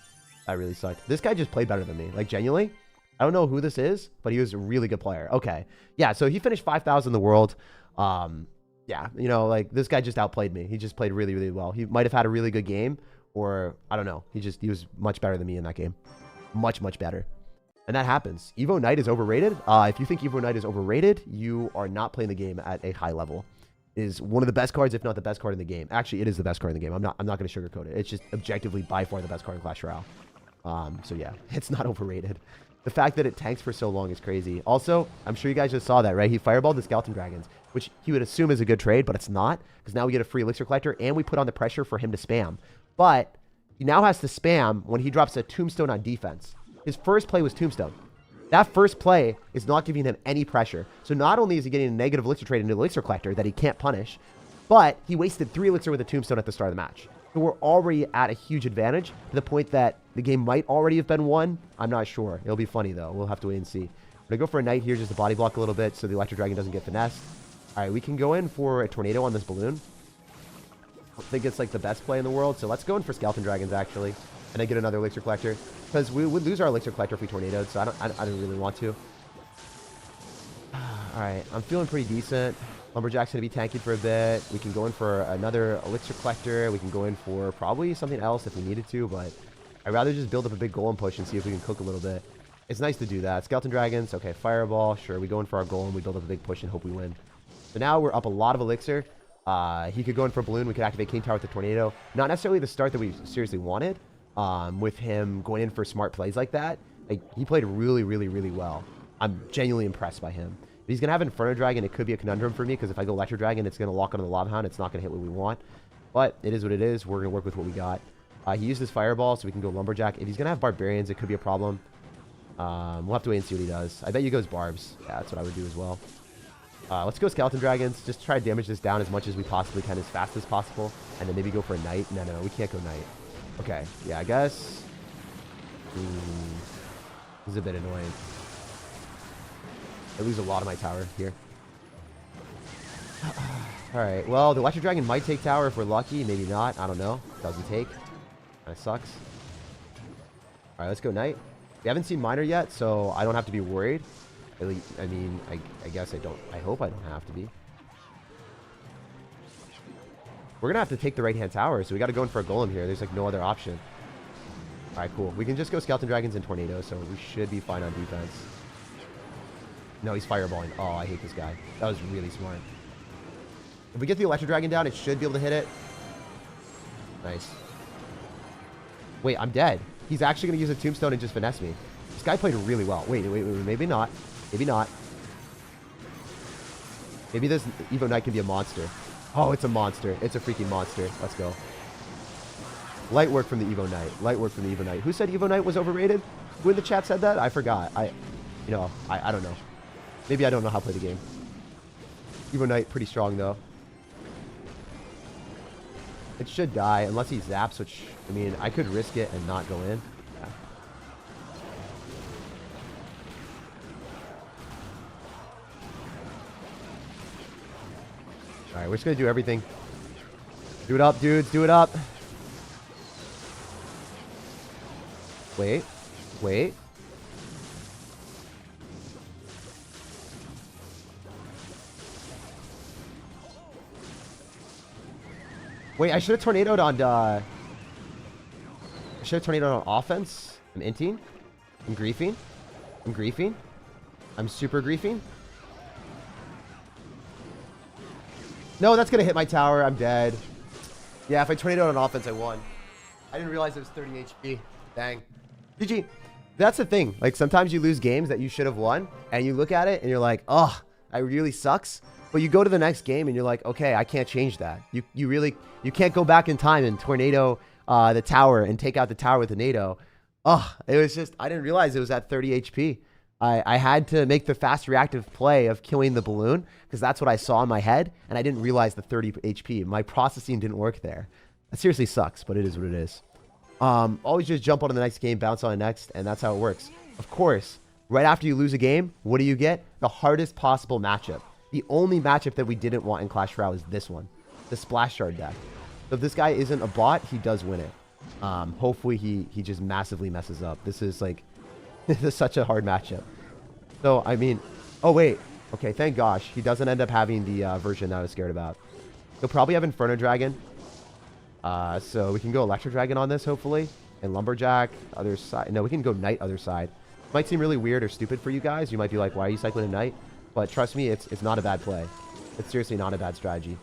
that really sucked. This guy just played better than me. Like, genuinely, I don't know who this is, but he was a really good player. Okay. Yeah, so he finished 5,000 in the world. Yeah, you know, like, this guy just outplayed me. He just played really, really well. He might have had a really good game, or I don't know. He was much better than me in that game. Much, much better. And that happens. Evo Knight is overrated. If you think Evo Knight is overrated, you are not playing the game at a high level. It is one of the best cards, if not the best card in the game. Actually, it is the best card in the game. I'm not going to sugarcoat it. It's just objectively by far the best card in Clash Royale. So yeah, it's not overrated. The fact that it tanks for so long is crazy. Also, I'm sure you guys just saw that, right? He fireballed the Skeleton Dragons, which he would assume is a good trade, but it's not, because now we get a free elixir collector and we put on the pressure for him to spam. But he now has to spam when he drops a Tombstone on defense. His first play was Tombstone. That first play is not giving him any pressure. So not only is he getting a negative elixir trade into the elixir collector that he can't punish, but he wasted 3 elixir with a Tombstone at the start of the match. So we're already at a huge advantage to the point that the game might already have been won. I'm not sure. It'll be funny, though. We'll have to wait and see. I'm going to go for a Knight here just to body block a little bit so the Electro Dragon doesn't get finessed. All right, we can go in for a Tornado on this balloon. I don't think it's like the best play in the world, so let's go in for Skeleton Dragons, actually, and then get another elixir collector. Because we would lose our elixir collector if we tornadoed, so I don't really want to. All right, I'm feeling pretty decent. Lumberjack's going to be tanking for a bit. We can go in for another elixir collector. We can go in for probably something else if we needed to, but I'd rather just build up a big golem push and see if we can cook a little bit. It's nice to do that. Skeleton Dragons, okay, Fireball, sure. We go in for our golem. We build up a big push and hope we win. So now we're up a lot of elixir. He could go in for Balloon. We could activate King Tower with the Tornado. Not necessarily the start that we seriously wanted. With him going in for smart plays like that, like, he played really, really, really well. I'm genuinely impressed by him. If he's going to have Inferno Dragon, it could be a conundrum for me, because if I go Electro Dragon, it's going to lock onto the Lava Hound. It's not going to hit what we want. But it is what it is. We're going to work with what we got. He used his Fireball, so we can go Lumberjack. If he's going to have Barbarians, it could be a problem. We'll have to wait and see what he does. I bet he goes Barbs. Yeah, that's what I would do as well. Let's go Skeleton Dragons. Just try to damage this down as much as we possibly can, as fast as possible. And then maybe go for a Knight. No, we can't go Knight. Okay, yeah, I guess. This is a bit annoying. I lose a lot of my tower here. Alright, well, the Electro Dragon might take tower if we're lucky. Maybe not. I don't know. Doesn't take. That sucks. Alright, let's go Knight. We haven't seen Miner yet, so I don't have to be worried. At least, I mean, I guess I don't. I hope I don't have to be. We're going to have to take the right-hand tower, so we got to go in for a Golem here. There's, like, no other option. All right, cool. We can just go Skeleton Dragons and Tornado, so we should be fine on defense. No, he's fireballing. Oh, I hate this guy. That was really smart. If we get the Electro Dragon down, it should be able to hit it. Nice. Wait, I'm dead. He's actually going to use a Tombstone and just finesse me. This guy played really well. Wait, maybe not. Maybe not. Maybe this Evo Knight can be a monster. Oh, it's a monster. It's a freaking monster. Let's go. Light work from the Evo Knight. Light work from the Evo Knight. Who said Evo Knight was overrated? Who in the chat said that? I forgot. I don't know. Maybe I don't know how to play the game. Evo Knight, pretty strong, though. It should die, unless he zaps, which, I mean, I could risk it and not go in. Yeah. Alright, we're just going to do everything. Do it up, dudes. Do it up. Wait. Wait. Wait, I should have tornadoed on, I should have tornadoed on offense. I'm inting. I'm griefing. I'm griefing. I'm super griefing. No, that's going to hit my tower. I'm dead. Yeah, if I tornadoed on offense, I won. I didn't realize it was 30 HP. Dang. GG. That's the thing. Like, sometimes you lose games that you should have won, and you look at it and you're like, oh, that really sucks. But you go to the next game and you're like, okay, I can't change that. You can't go back in time and tornado the tower and take out the tower with a NATO. Oh, it was just, I didn't realize it was at 30 HP. I had to make the fast reactive play of killing the balloon because that's what I saw in my head, and I didn't realize the 30 HP. My processing didn't work there. That seriously sucks, but it is what it is. Always just jump on to the next game, bounce on the next, and that's how it works. Of course, right after you lose a game, what do you get? The hardest possible matchup. The only matchup that we didn't want in Clash Royale is this one, the Splash Shard deck. So if this guy isn't a bot, he does win it. Hopefully he just massively messes up. This is like, this is such a hard matchup. So, I mean, oh wait, okay, thank gosh, he doesn't end up having the version that I was scared about. He'll probably have Inferno Dragon. So we can go Electro Dragon on this, hopefully. And Lumberjack, other side. No, we can go Knight, other side. Might seem really weird or stupid for you guys. You might be like, why are you cycling a Knight? But trust me, it's not a bad play. It's seriously not a bad strategy.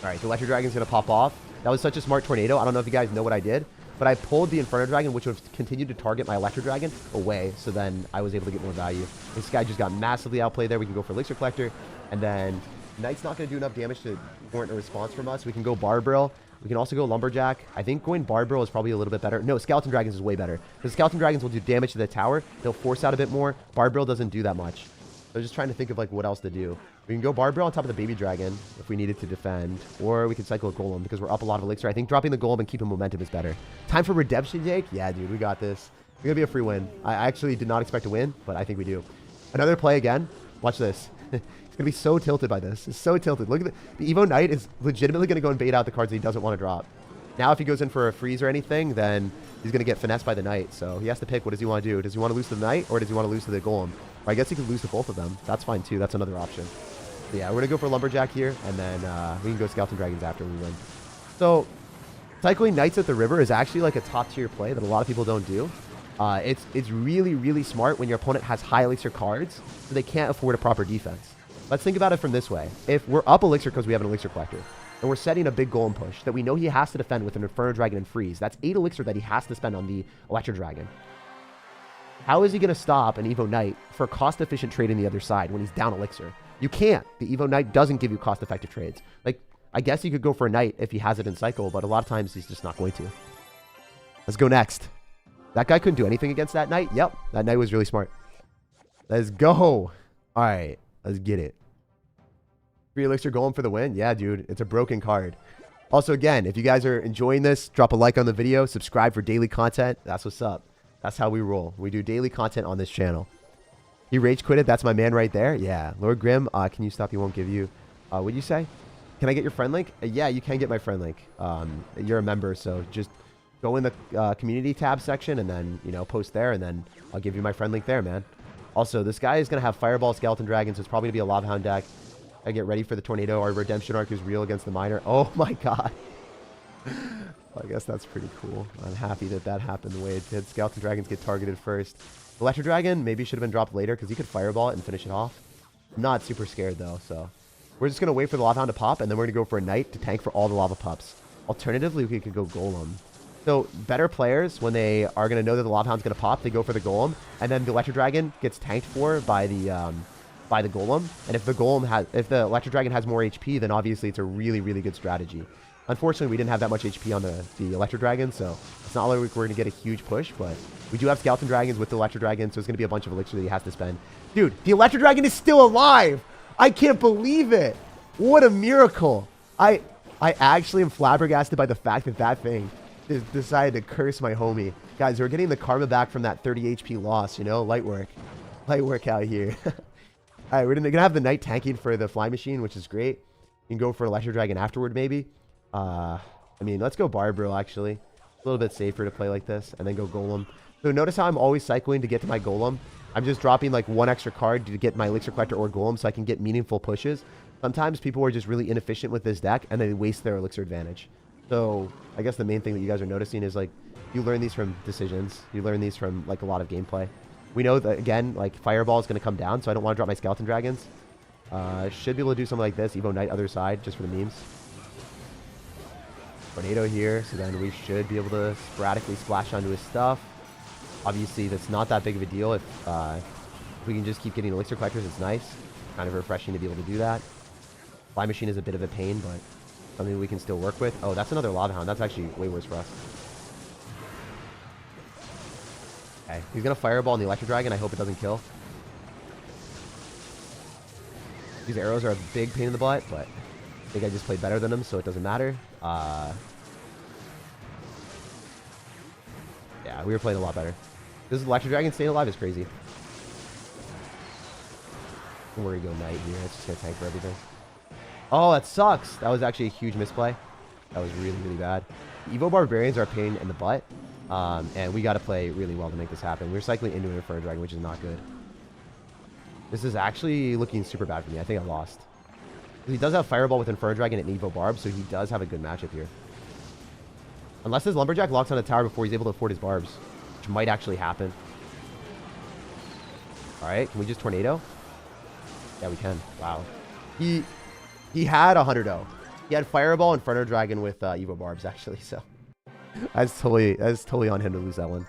All right, the Electro Dragon's going to pop off. That was such a smart tornado. I don't know if you guys know what I did, but I pulled the Inferno Dragon, which would have continued to target my Electro Dragon, away. So then I was able to get more value. This guy just got massively outplayed there. We can go for Elixir Collector. And then Knight's not going to do enough damage to warrant a response from us. We can go Barbarrel. We can also go Lumberjack. I think going Barbarrel is probably a little bit better. No, Skeleton Dragons is way better. Because Skeleton Dragons will do damage to the tower. They'll force out a bit more. Barbarrel doesn't do that much. So just trying to think of like what else to do. We can go Barbarrel on top of the Baby Dragon if we needed to defend. Or we could cycle a Golem because we're up a lot of Elixir. I think dropping the Golem and keeping momentum is better. Time for Redemption, Jake? Yeah, dude, we got this. It's going to be a free win. I actually did not expect to win, but I think we do. Another play again. Watch this. He's going to be so tilted by this. It's so tilted. Look at the Evo Knight is legitimately going to go and bait out the cards that he doesn't want to drop. Now, if he goes in for a freeze or anything, then he's going to get finessed by the Knight. So he has to pick, what does he want to do? Does he want to lose to the Knight or does he want to lose to the Golem? Or I guess he could lose to both of them. That's fine too. That's another option. So yeah, we're going to go for Lumberjack here, and then we can go Skeleton Dragons after we win. So cycling Knights at the river is actually like a top tier play that a lot of people don't do. It's really, really smart when your opponent has high Elixir cards, so they can't afford a proper defense. Let's think about it from this way. If we're up Elixir because we have an Elixir Collector, and we're setting a big Golem push that we know he has to defend with an Inferno Dragon and freeze, that's 8 Elixir that he has to spend on the Electro Dragon. How is he going to stop an Evo Knight for a cost-efficient trade in the other side when he's down Elixir? You can't. The Evo Knight doesn't give you cost-effective trades. Like, I guess you could go for a Knight if he has it in cycle, but a lot of times he's just not going to. Let's go next. That guy couldn't do anything against that Knight? Yep, that Knight was really smart. Let's go. All right, let's get it. 3 Elixir Golem for the win? Yeah, dude, it's a broken card. Also, again, if you guys are enjoying this, drop a like on the video, subscribe for daily content. That's what's up. That's how we roll. We do daily content on this channel. He rage quitted. That's my man right there. Yeah. Lord Grim, can you stop? He won't give you. What'd you say? Can I get your friend link? Yeah, you can get my friend link. You're a member, so just go in the community tab section and then, you know, post there, and then I'll give you my friend link there, man. Also, this guy is going to have Fireball, Skeleton Dragons. So it's probably going to be a Lava Hound deck. I get ready for the Tornado. Our Redemption Arc is real against the Miner. Oh my god. Well, I guess that's pretty cool. I'm happy that that happened the way it did. Skeleton Dragons get targeted first. Electro Dragon maybe should have been dropped later because he could Fireball it and finish it off. I'm not super scared though, so we're just going to wait for the Lava Hound to pop, and then we're going to go for a Knight to tank for all the Lava Pups. Alternatively, we could go Golem. So better players, when they are going to know that the Lava Hound's going to pop, they go for the Golem, and then the Electro Dragon gets tanked for by the Golem. And if the Electro Dragon has more HP, then obviously it's a really, really good strategy. Unfortunately, we didn't have that much HP on the Electro Dragon, so it's not like we're going to get a huge push, but we do have Skeleton Dragons with the Electro Dragon, so it's going to be a bunch of Elixir that he has to spend. Dude, the Electro Dragon is still alive! I can't believe it! What a miracle! I actually am flabbergasted by the fact that that thing decided to curse my homie. Guys, we're getting the karma back from that 30 HP loss, you know? Light work. Light work out here. Alright, we're going to have the Knight tanking for the Fly Machine, which is great. You can go for Electro Dragon afterward, maybe. I mean, let's go Barbarrel, actually. A little bit safer to play like this, and then go Golem. So notice how I'm always cycling to get to my Golem. I'm just dropping like one extra card to get my Elixir Collector or Golem so I can get meaningful pushes. Sometimes people are just really inefficient with this deck, and they waste their Elixir advantage. So I guess the main thing that you guys are noticing is like, you learn these from decisions. You learn these from like a lot of gameplay. We know that, again, like Fireball is going to come down, so I don't want to drop my Skeleton Dragons. Should be able to do something like this. Evo Knight other side, just for the memes. Tornado here, so then we should be able to sporadically splash onto his stuff. Obviously, that's not that big of a deal. If we can just keep getting elixir collectors, it's nice. Kind of refreshing to be able to do that. Fly machine is a bit of a pain, but something we can still work with. Oh, that's another lava hound. That's actually way worse for us. Okay, he's going to fireball on the electro dragon. I hope it doesn't kill. These arrows are a big pain in the butt, but I think I just played better than him, so it doesn't matter. Yeah, we were playing a lot better. This electro dragon staying alive is crazy. We're going to go knight here. It's just going to tank for everything. Oh, that sucks. That was actually a huge misplay. That was really, really bad. Evo Barbarians are a pain in the butt. And we got to play really well to make this happen. We're cycling into an Inferno Dragon, which is not good. This is actually looking super bad for me. I think I lost. He does have Fireball with Inferno Dragon and Evo Barb, so he does have a good matchup here. Unless his Lumberjack locks on a tower before he's able to afford his barbs, which might actually happen. Alright, can we just Tornado? Yeah, we can. Wow. He had a 100-0. He had Fireball, Inferno Dragon with Evo Barbs, actually, so... That's totally on him to lose that one.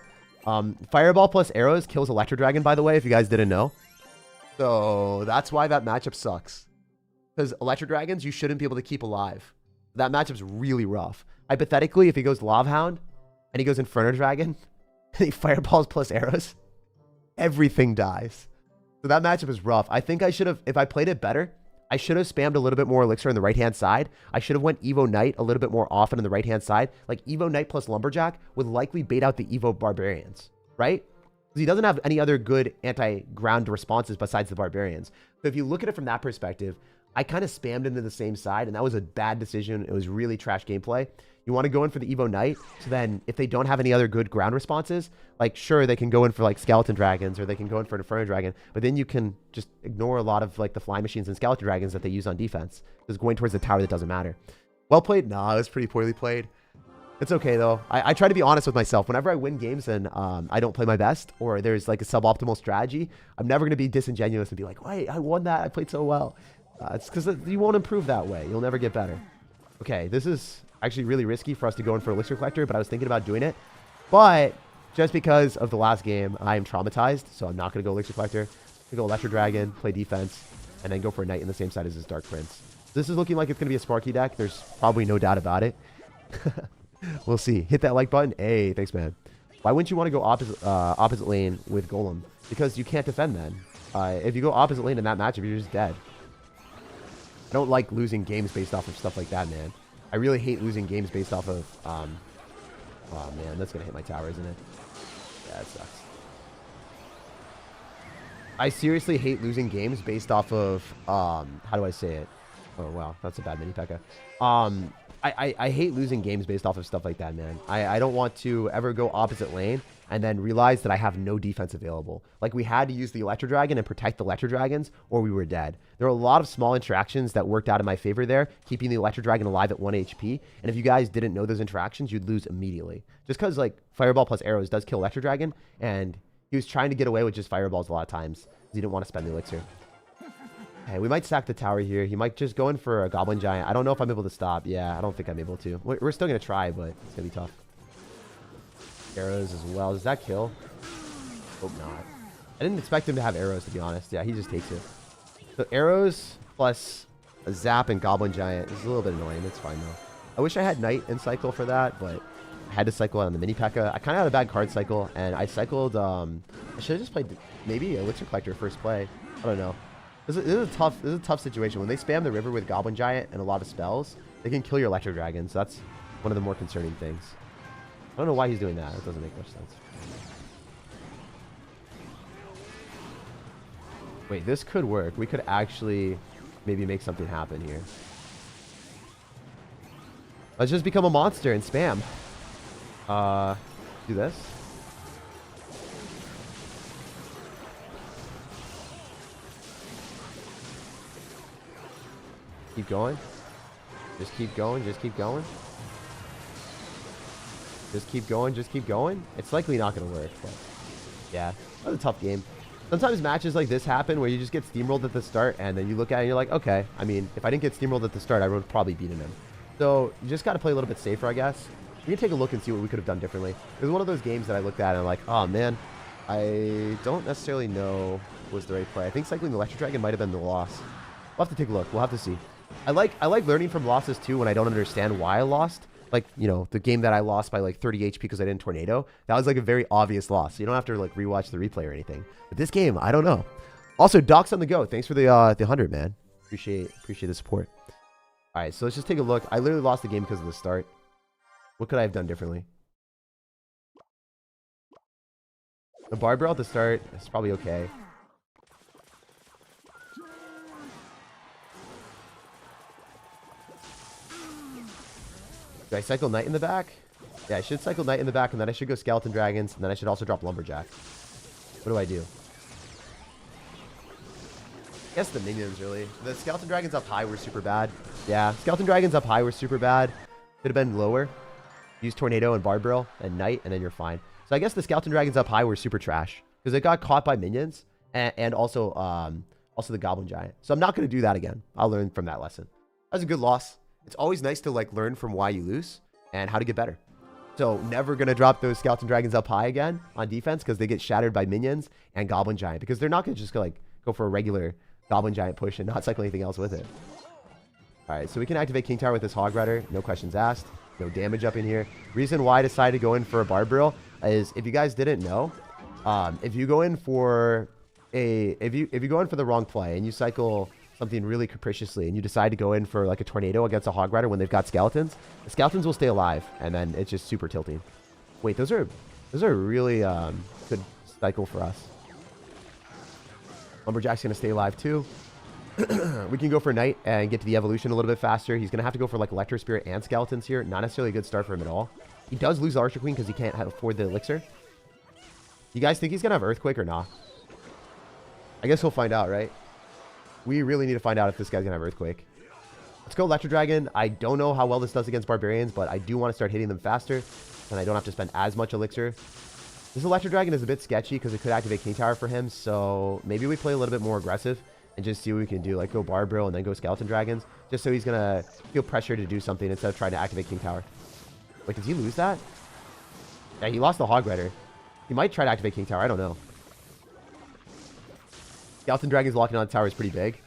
Fireball plus arrows kills Electro Dragon, by the way, if you guys didn't know. So that's why that matchup sucks. Because Electro Dragons, you shouldn't be able to keep alive. That matchup's really rough. Hypothetically, if he goes Lava Hound and he goes Inferno Dragon and he fireballs plus arrows, everything dies. So that matchup is rough. I think I should have, if I played it better, I should have spammed a little bit more elixir on the right-hand side. I should have went Evo Knight a little bit more often on the right-hand side. Like Evo Knight plus Lumberjack would likely bait out the Evo Barbarians, right? Because he doesn't have any other good anti-ground responses besides the Barbarians. So if you look at it from that perspective, I kind of spammed into the same side, and that was a bad decision. It was really trash gameplay. You want to go in for the Evo Knight, so then if they don't have any other good ground responses, like sure, they can go in for like Skeleton Dragons, or they can go in for an Inferno Dragon, but then you can just ignore a lot of like the Fly Machines and Skeleton Dragons that they use on defense. Because going towards the tower, that doesn't matter. Well played? Nah, it was pretty poorly played. It's okay though. I try to be honest with myself. Whenever I win games and I don't play my best, or there's like a suboptimal strategy, I'm never going to be disingenuous and be like, wait, I won that, I played so well. It's because you won't improve that way. You'll never get better. Okay, this is actually really risky for us to go in for Elixir Collector, but I was thinking about doing it. But just because of the last game, I am traumatized, so I'm not going to go Elixir Collector. I'm going to go Electro Dragon, play defense, and then go for a Knight in the same side as his Dark Prince. This is looking like it's going to be a Sparky deck. There's probably no doubt about it. We'll see. Hit that like button. Hey, thanks, man. Why wouldn't you want to go opposite lane with Golem? Because you can't defend then. If you go opposite lane in that matchup, you're just dead. I don't like losing games based off of stuff like that, man. I really hate losing games based off of, oh man, that's gonna hit my tower, isn't it? Yeah, it sucks. I seriously hate losing games based off of, how do I say it? Oh, wow, that's a bad mini P.E.K.K.A. I hate losing games based off of stuff like that, man. I don't want to ever go opposite lane and then realize that I have no defense available. Like, we had to use the Electro Dragon and protect the Electro Dragons, or we were dead. There were a lot of small interactions that worked out in my favor there, keeping the Electro Dragon alive at 1 HP. And if you guys didn't know those interactions, you'd lose immediately. Just because, like, Fireball plus arrows does kill Electro Dragon, and he was trying to get away with just Fireballs a lot of times, because he didn't want to spend the elixir. Hey, we might sack the tower here. He might just go in for a Goblin Giant. I don't know if I'm able to stop. Yeah, I don't think I'm able to. We're still going to try, but it's going to be tough. Arrows as well. Does that kill? Hope not. I didn't expect him to have arrows, to be honest. Yeah, he just takes it. So arrows plus a zap and Goblin Giant is a little bit annoying. It's fine, though. I wish I had Knight and cycle for that, but I had to cycle on the mini P.E.K.K.A. I kind of had a bad card cycle, and I cycled... I should have just played maybe Elixir Collector first play. I don't know. This is a tough situation. When they spam the river with Goblin Giant and a lot of spells, they can kill your Electro Dragon. So that's one of the more concerning things. I don't know why he's doing that. It doesn't make much sense. Wait, this could work. We could actually maybe make something happen here. Let's just become a monster and spam. Do this. Keep going. Just keep going. Just keep going. Just keep going. Just keep going. It's likely not going to work, but yeah, that was a tough game. Sometimes matches like this happen where you just get steamrolled at the start, and then you look at it and you're like, okay, I mean, if I didn't get steamrolled at the start, I would have probably beaten him. So you just got to play a little bit safer, I guess. We can take a look and see what we could have done differently. It was one of those games that I looked at and I'm like, oh man, I don't necessarily know what was the right play. I think cycling the Electric Dragon might have been the loss. We'll have to take a look. We'll have to see. I like learning from losses too when I don't understand why I lost. Like, you know, the game that I lost by like 30 HP because I didn't tornado. That was like a very obvious loss. So you don't have to like rewatch the replay or anything. But this game, I don't know. Also, Doc's on the go. Thanks for the 100, man. Appreciate the support. All right, so let's just take a look. I literally lost the game because of the start. What could I have done differently? The barbell at the start is probably okay. Do I cycle Knight in the back? Yeah, I should cycle Knight in the back, and then I should go Skeleton Dragons, and then I should also drop Lumberjack. What do I do? I guess the minions, really. The Skeleton Dragons up high were super bad. Yeah, Skeleton Dragons up high were super bad. Could have been lower. Use Tornado and Barbell and Knight, and then you're fine. So I guess the Skeleton Dragons up high were super trash, because they got caught by minions, and also the Goblin Giant. So I'm not going to do that again. I'll learn from that lesson. That was a good loss. It's always nice to like learn from why you lose and how to get better. So never going to drop those Skeleton Dragons up high again on defense because they get shattered by minions and Goblin Giant, because they're not going to just go for a regular Goblin Giant push and not cycle anything else with it. All right, so we can activate King Tower with this Hog Rider. No questions asked. No damage up in here. Reason why I decided to go in for a Barbell is, if you guys didn't know, if you go in for if you go in for the wrong play and you cycle something really capriciously and you decide to go in for like a Tornado against a Hog Rider when they've got skeletons, the skeletons will stay alive, and then it's just super tilting. Wait, those are really good cycle for us. Lumberjack's gonna stay alive too. We can go for Knight and get to the evolution a little bit faster. He's gonna have to go for like Electro Spirit and skeletons here. Not necessarily a good start for him at all. He does lose the Archer Queen because he can't afford the elixir. You guys think he's gonna have Earthquake or not? I guess we'll find out, right? We really need to find out if this guy's gonna have Earthquake. Let's go Electro Dragon. I don't know how well this does against Barbarians, but I do want to start hitting them faster, and I don't have to spend as much elixir. This Electro Dragon is a bit sketchy because it could activate King Tower for him, so maybe we play a little bit more aggressive and just see what we can do. Like go Barbell and then go Skeleton Dragons, just so he's gonna feel pressure to do something instead of trying to activate King Tower. Wait, did he lose that? Yeah, he lost the Hog Rider. He might try to activate King Tower. I don't know. Skeleton Dragons locking on the tower is pretty big.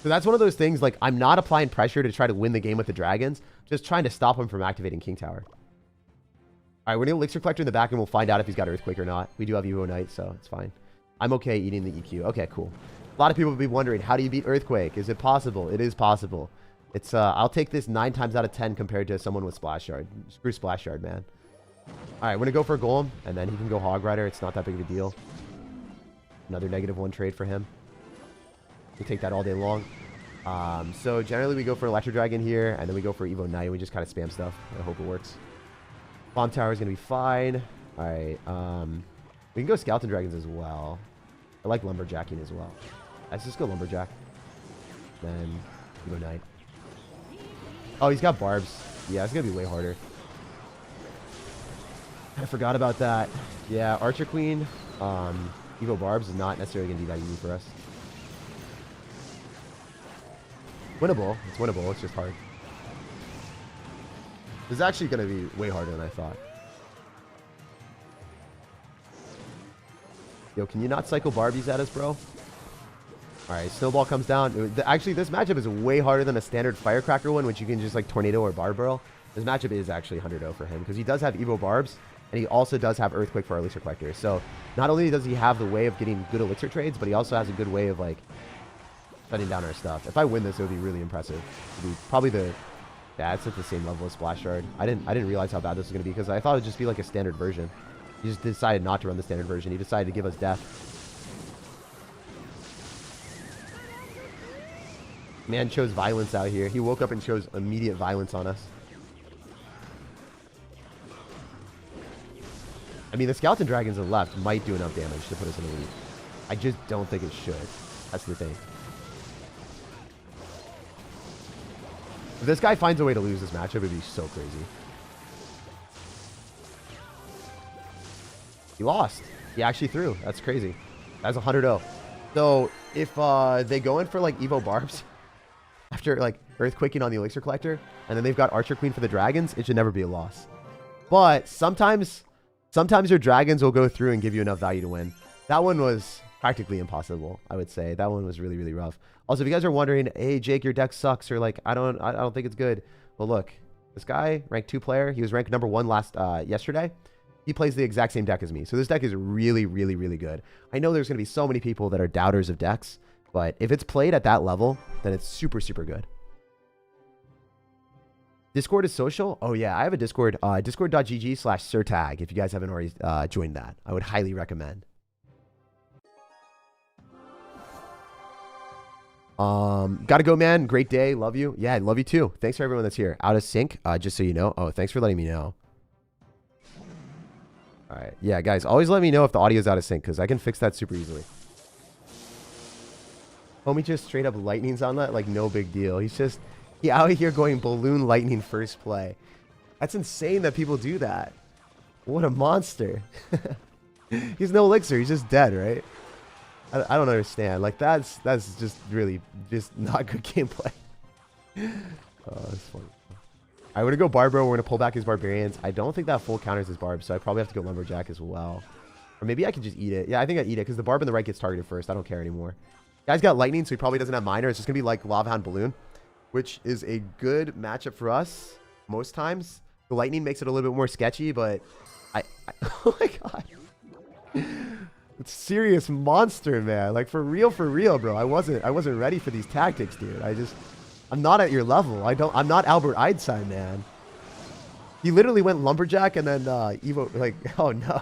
So that's one of those things, like, I'm not applying pressure to try to win the game with the Dragons, just trying to stop him from activating King Tower. All right, we're going to Elixir Collector in the back, and we'll find out if he's got Earthquake or not. We do have Evo Knight, so it's fine. I'm okay eating the EQ. Okay, cool. A lot of people will be wondering, how do you beat Earthquake? Is it possible? It is possible. It's I'll take this 9 times out of 10 compared to someone with Splash Shard. Screw Splash Shard, man. All right, we're going to go for a Golem, and then he can go Hog Rider. It's not that big of a deal. Another -1 trade for him. We take that all day long. So generally we go for Electro Dragon here, and then we go for Evo Knight. We just kind of spam stuff. I hope it works. Bomb Tower is going to be fine. All right. We can go Skeleton Dragons as well. I like Lumberjacking as well. Let's just go Lumberjack. Then Evo Knight. Oh, he's got Barbs. Yeah, it's going to be way harder. I forgot about that. Yeah, Archer Queen. Evo Barbs is not necessarily going to be that easy for us. Winnable. It's winnable. It's just hard. This is actually going to be way harder than I thought. Yo, can you not cycle Barbies at us, bro? Alright, Snowball comes down. Actually, this matchup is way harder than a standard Firecracker one, which you can just like Tornado or Barbell. This matchup is actually 100-0 for him, because he does have Evo Barbs, and he also does have Earthquake for our Elixir Collector. So, not only does he have the way of getting good Elixir trades, but he also has a good way of, like, shutting down our stuff. If I win this, it would be really impressive. It would be probably the... Yeah, it's at the same level as Splash Shard. I didn't realize how bad this was going to be, because I thought it would just be like a standard version. He just decided not to run the standard version. He decided to give us death. Man chose violence out here. He woke up and chose immediate violence on us. I mean, the Skeleton Dragons on the left might do enough damage to put us in the lead. I just don't think it should. That's the thing. If this guy finds a way to lose this matchup, it would be so crazy. He lost. He actually threw. That's crazy. That's 100-0. So, if they go in for, like, Evo Barbs... after like earthquaking on the elixir collector, and then they've got archer queen for the dragons, it should never be a loss. But sometimes your dragons will go through and give you enough value to win. That one was practically impossible, I would say. That one was really, really rough. Also, if you guys are wondering, hey Jake, your deck sucks, or like I don't think it's good. Well, look, this guy, rank 2 player, he was ranked number 1 yesterday. He plays the exact same deck as me. So this deck is really, really, really good. I know there's going to be so many people that are doubters of decks, but if it's played at that level, then it's super, super good. Discord is social? Oh yeah, I have a Discord, discord.gg/SirTag. If you guys haven't already joined that, I would highly recommend. Gotta go, man. Great day. Love you. Yeah, I love you too. Thanks for everyone that's here. Out of sync, just so you know. Oh, thanks for letting me know. All right. Yeah, guys, always let me know if the audio is out of sync, because I can fix that super easily. Homie just straight up lightnings on that, like no big deal. He out here going balloon lightning first play. That's insane that people do that. What a monster. He's no elixir. He's just dead, right? I don't understand. Like that's just really just not good gameplay. Oh, that's funny. I'm going to go Barbaro. We're going to pull back his Barbarians. I don't think that full counters his Barb, so I probably have to go Lumberjack as well. Or maybe I can just eat it. Yeah, I think I eat it because the Barb in the right gets targeted first. I don't care anymore. Guy's got Lightning, so he probably doesn't have Miner. It's just going to be like Lava Hound Balloon, which is a good matchup for us most times. The Lightning makes it a little bit more sketchy, but oh my god. It's serious monster, man. Like for real, bro. I wasn't ready for these tactics, dude. I'm not at your level. I'm not Albert Einstein, man. He literally went Lumberjack and then Evo, like, oh no.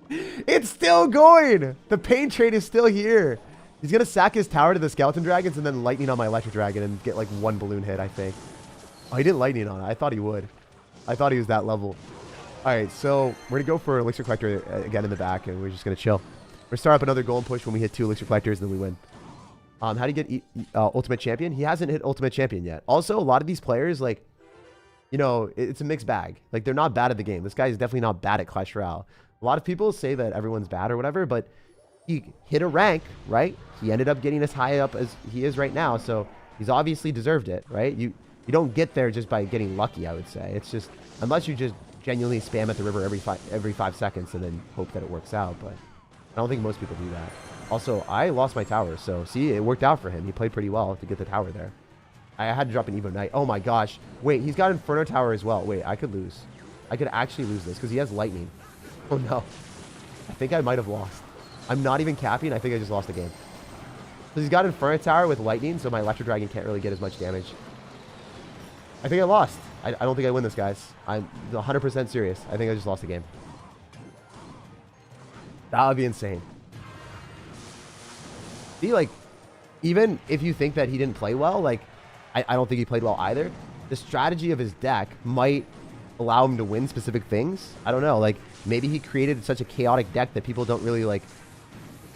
It's still going. The pain trade is still here. He's going to sack his tower to the Skeleton Dragons and then Lightning on my Electric Dragon and get like 1 balloon hit, I think. Oh, he didn't Lightning on it. I thought he would. I thought he was that level. All right, so we're going to go for Elixir Collector again in the back, and we're just going to chill. We're start up another Golem push when we hit 2 Elixir Collectors, and then we win. How do you get Ultimate Champion? He hasn't hit Ultimate Champion yet. Also, a lot of these players, like, you know, it's a mixed bag. Like, they're not bad at the game. This guy is definitely not bad at Clash Royale. A lot of people say that everyone's bad or whatever, but he hit a rank, right? He ended up getting as high up as he is right now, so he's obviously deserved it, right? You don't get there just by getting lucky, I would say. It's just, unless you just genuinely spam at the river every 5 seconds and then hope that it works out, but I don't think most people do that. Also, I lost my tower, so see, it worked out for him. He played pretty well to get the tower there. I had to drop an Evo Knight. Oh my gosh. Wait, he's got Inferno Tower as well. Wait, I could lose. I could actually lose this because he has Lightning. Oh no. I think I might have lost. I'm not even capping. I think I just lost the game. Because he's got Inferno Tower with Lightning, so my Electric Dragon can't really get as much damage. I think I lost. I don't think I win this, guys. I'm 100% serious. I think I just lost the game. That would be insane. See, like, even if you think that he didn't play well, like, I don't think he played well either. The strategy of his deck might allow him to win specific things. I don't know. Like, maybe he created such a chaotic deck that people don't really, like,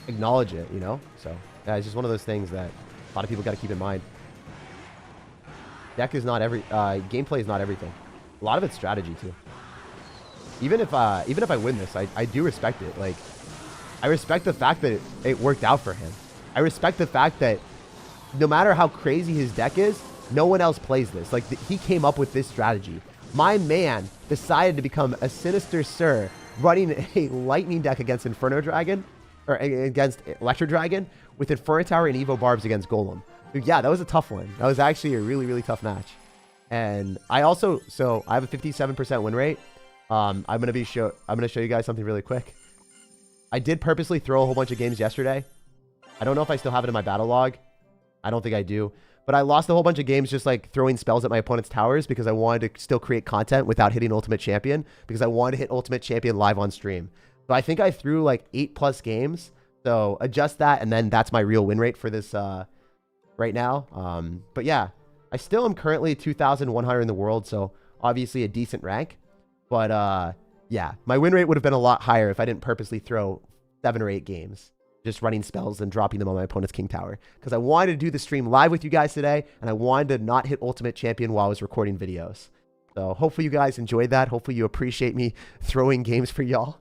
acknowledge it, you know? So, yeah, it's just one of those things that a lot of people got to keep in mind. Deck is not gameplay is not everything. A lot of it's strategy, too. Even if I win this, I do respect it. Like, I respect the fact that it worked out for him. I respect the fact that no matter how crazy his deck is, no one else plays this. Like, he came up with this strategy. My man decided to become a Sinister Sir running a Lightning deck against Inferno Dragon, or against Electro Dragon, with Inferno Tower and Evo Barbs against Golem. Dude, yeah, that was a tough one. That was actually a really, really tough match. And I also, so I have a 57% win rate. I'm gonna show you guys something really quick. I did purposely throw a whole bunch of games yesterday. I don't know if I still have it in my battle log. I don't think I do. But I lost a whole bunch of games just like throwing spells at my opponent's towers because I wanted to still create content without hitting Ultimate Champion, because I wanted to hit Ultimate Champion live on stream. So I think I threw like 8+ games. So adjust that, and then that's my real win rate for this right now. But yeah, I still am currently 2,100 in the world, so obviously a decent rank. But yeah, my win rate would have been a lot higher if I didn't purposely throw 7 or 8 games just running spells and dropping them on my opponent's King Tower, because I wanted to do the stream live with you guys today, and I wanted to not hit Ultimate Champion while I was recording videos. So hopefully you guys enjoyed that. Hopefully you appreciate me throwing games for y'all.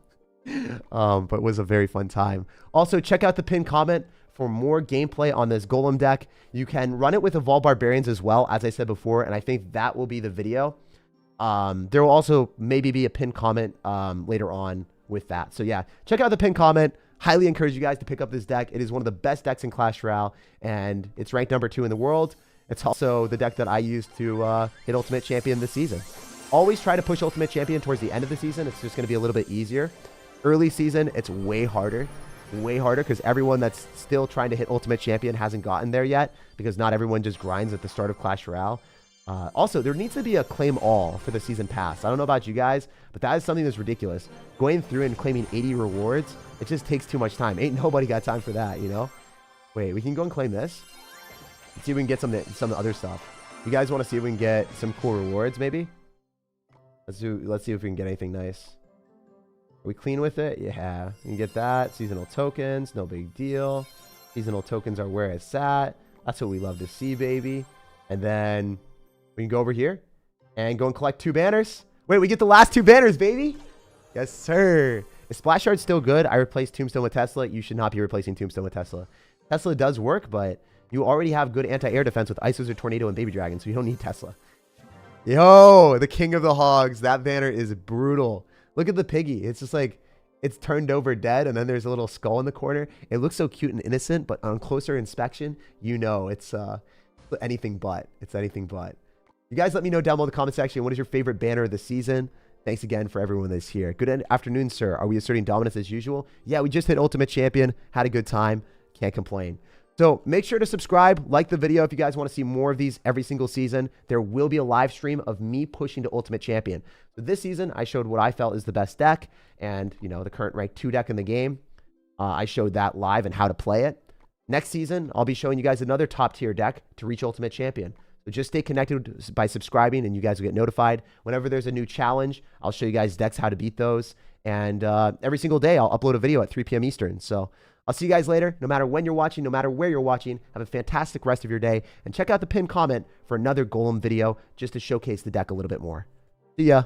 But it was a very fun time. Also, check out the pinned comment for more gameplay on this golem deck. You can run it with Evolved Barbarians as well, as I said before, and I think that will be the video. There will also maybe be a pinned comment later on with that. So yeah, check out the pinned comment. Highly encourage you guys to pick up this deck. It is one of the best decks in Clash Royale, and it's ranked #2 in the world. It's also the deck that I used to hit Ultimate Champion this season. Always try to push Ultimate Champion towards the end of the season. It's just going to be a little bit easier. Early season, it's way harder because everyone that's still trying to hit Ultimate Champion hasn't gotten there yet, because not everyone just grinds at the start of Clash Royale. Also, there needs to be a claim all for the season pass. I don't know about you guys, but that is something that's ridiculous. Going through and claiming 80 rewards, it just takes too much time. Ain't nobody got time for that, you know? Wait, we can go and claim this. Let's see if we can get some of the other stuff. You guys want to see if we can get some cool rewards, maybe? Let's see if we can get anything nice. Are we clean with it? Yeah, we can get that. Seasonal tokens, no big deal. Seasonal tokens are where it's at. That's what we love to see, baby. And then we can go over here and go and collect 2 banners. Wait, we get the last 2 banners, baby. Yes, sir. Is Splash Yard still good? I replaced Tombstone with Tesla. You should not be replacing Tombstone with Tesla. Tesla does work, but you already have good anti-air defense with Ice Wizard, Tornado, and Baby Dragon, so you don't need Tesla. Yo, the King of the Hogs. That banner is brutal. Look at the piggy. It's just like, it's turned over dead, and then there's a little skull in the corner. It looks so cute and innocent, but on closer inspection, you know it's anything but. It's anything but. You guys let me know down below in the comment section, what is your favorite banner of the season? Thanks again for everyone that's here. Good afternoon, sir. Are we asserting dominance as usual? Yeah, we just hit Ultimate Champion. Had a good time. Can't complain. So make sure to subscribe, like the video if you guys want to see more of these every single season. There will be a live stream of me pushing to Ultimate Champion. So this season, I showed what I felt is the best deck and, you know, the current ranked 2 deck in the game. I showed that live and how to play it. Next season, I'll be showing you guys another top tier deck to reach Ultimate Champion. So just stay connected by subscribing and you guys will get notified. Whenever there's a new challenge, I'll show you guys decks, how to beat those. And every single day, I'll upload a video at 3 p.m. Eastern. So I'll see you guys later. No matter when you're watching, no matter where you're watching, have a fantastic rest of your day. And check out the pinned comment for another Golem video just to showcase the deck a little bit more. See ya.